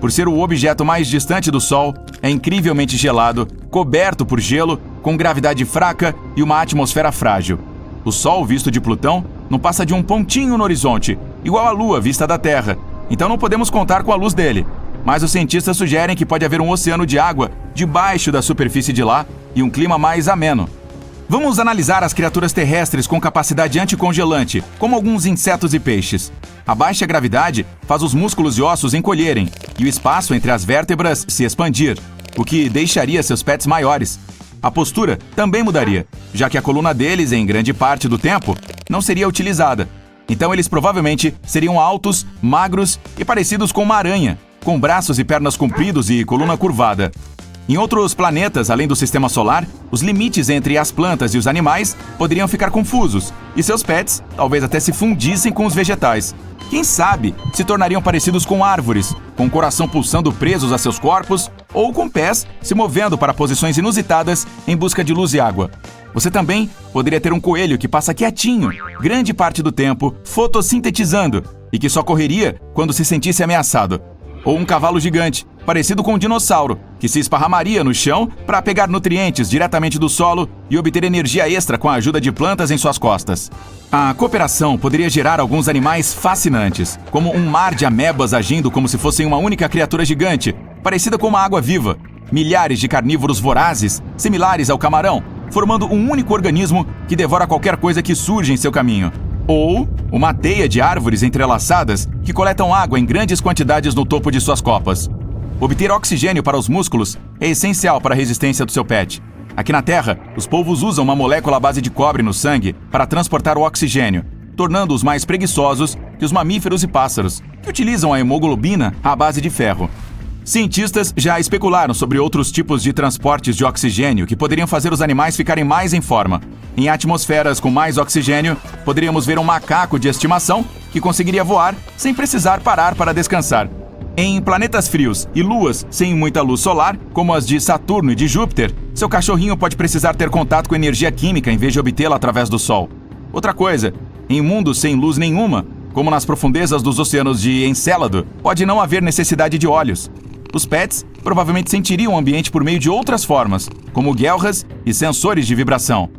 Por ser o objeto mais distante do Sol, é incrivelmente gelado, coberto por gelo, com gravidade fraca e uma atmosfera frágil. O Sol, visto de Plutão, não passa de um pontinho no horizonte, igual a Lua vista da Terra, então não podemos contar com a luz dele. Mas os cientistas sugerem que pode haver um oceano de água debaixo da superfície de lá e um clima mais ameno. Vamos analisar as criaturas terrestres com capacidade anticongelante, como alguns insetos e peixes. A baixa gravidade faz os músculos e ossos encolherem e o espaço entre as vértebras se expandir, o que deixaria seus pets maiores. A postura também mudaria, já que a coluna deles, em grande parte do tempo, não seria utilizada. Então eles provavelmente seriam altos, magros e parecidos com uma aranha, com braços e pernas compridos e coluna curvada. Em outros planetas, além do Sistema Solar, os limites entre as plantas e os animais poderiam ficar confusos, e seus pets talvez até se fundissem com os vegetais. Quem sabe se tornariam parecidos com árvores, com o coração pulsando presos a seus corpos, ou com pés se movendo para posições inusitadas em busca de luz e água. Você também poderia ter um coelho que passa quietinho, grande parte do tempo, fotossintetizando, e que só correria quando se sentisse ameaçado. Ou um cavalo gigante, parecido com um dinossauro, que se esparramaria no chão para pegar nutrientes diretamente do solo e obter energia extra com a ajuda de plantas em suas costas. A cooperação poderia gerar alguns animais fascinantes, como um mar de amebas agindo como se fossem uma única criatura gigante, parecida com uma água viva, milhares de carnívoros vorazes, similares ao camarão, formando um único organismo que devora qualquer coisa que surge em seu caminho. Ou uma teia de árvores entrelaçadas que coletam água em grandes quantidades no topo de suas copas. Obter oxigênio para os músculos é essencial para a resistência do seu pet. Aqui na Terra, os polvos usam uma molécula à base de cobre no sangue para transportar o oxigênio, tornando-os mais preguiçosos que os mamíferos e pássaros, que utilizam a hemoglobina à base de ferro. Cientistas já especularam sobre outros tipos de transportes de oxigênio que poderiam fazer os animais ficarem mais em forma. Em atmosferas com mais oxigênio, poderíamos ver um macaco de estimação que conseguiria voar sem precisar parar para descansar. Em planetas frios e luas sem muita luz solar, como as de Saturno e de Júpiter, seu cachorrinho pode precisar ter contato com energia química em vez de obtê-la através do Sol. Outra coisa, em mundos sem luz nenhuma, como nas profundezas dos oceanos de Encélado, pode não haver necessidade de olhos. Os pets provavelmente sentiriam o ambiente por meio de outras formas, como guelras e sensores de vibração.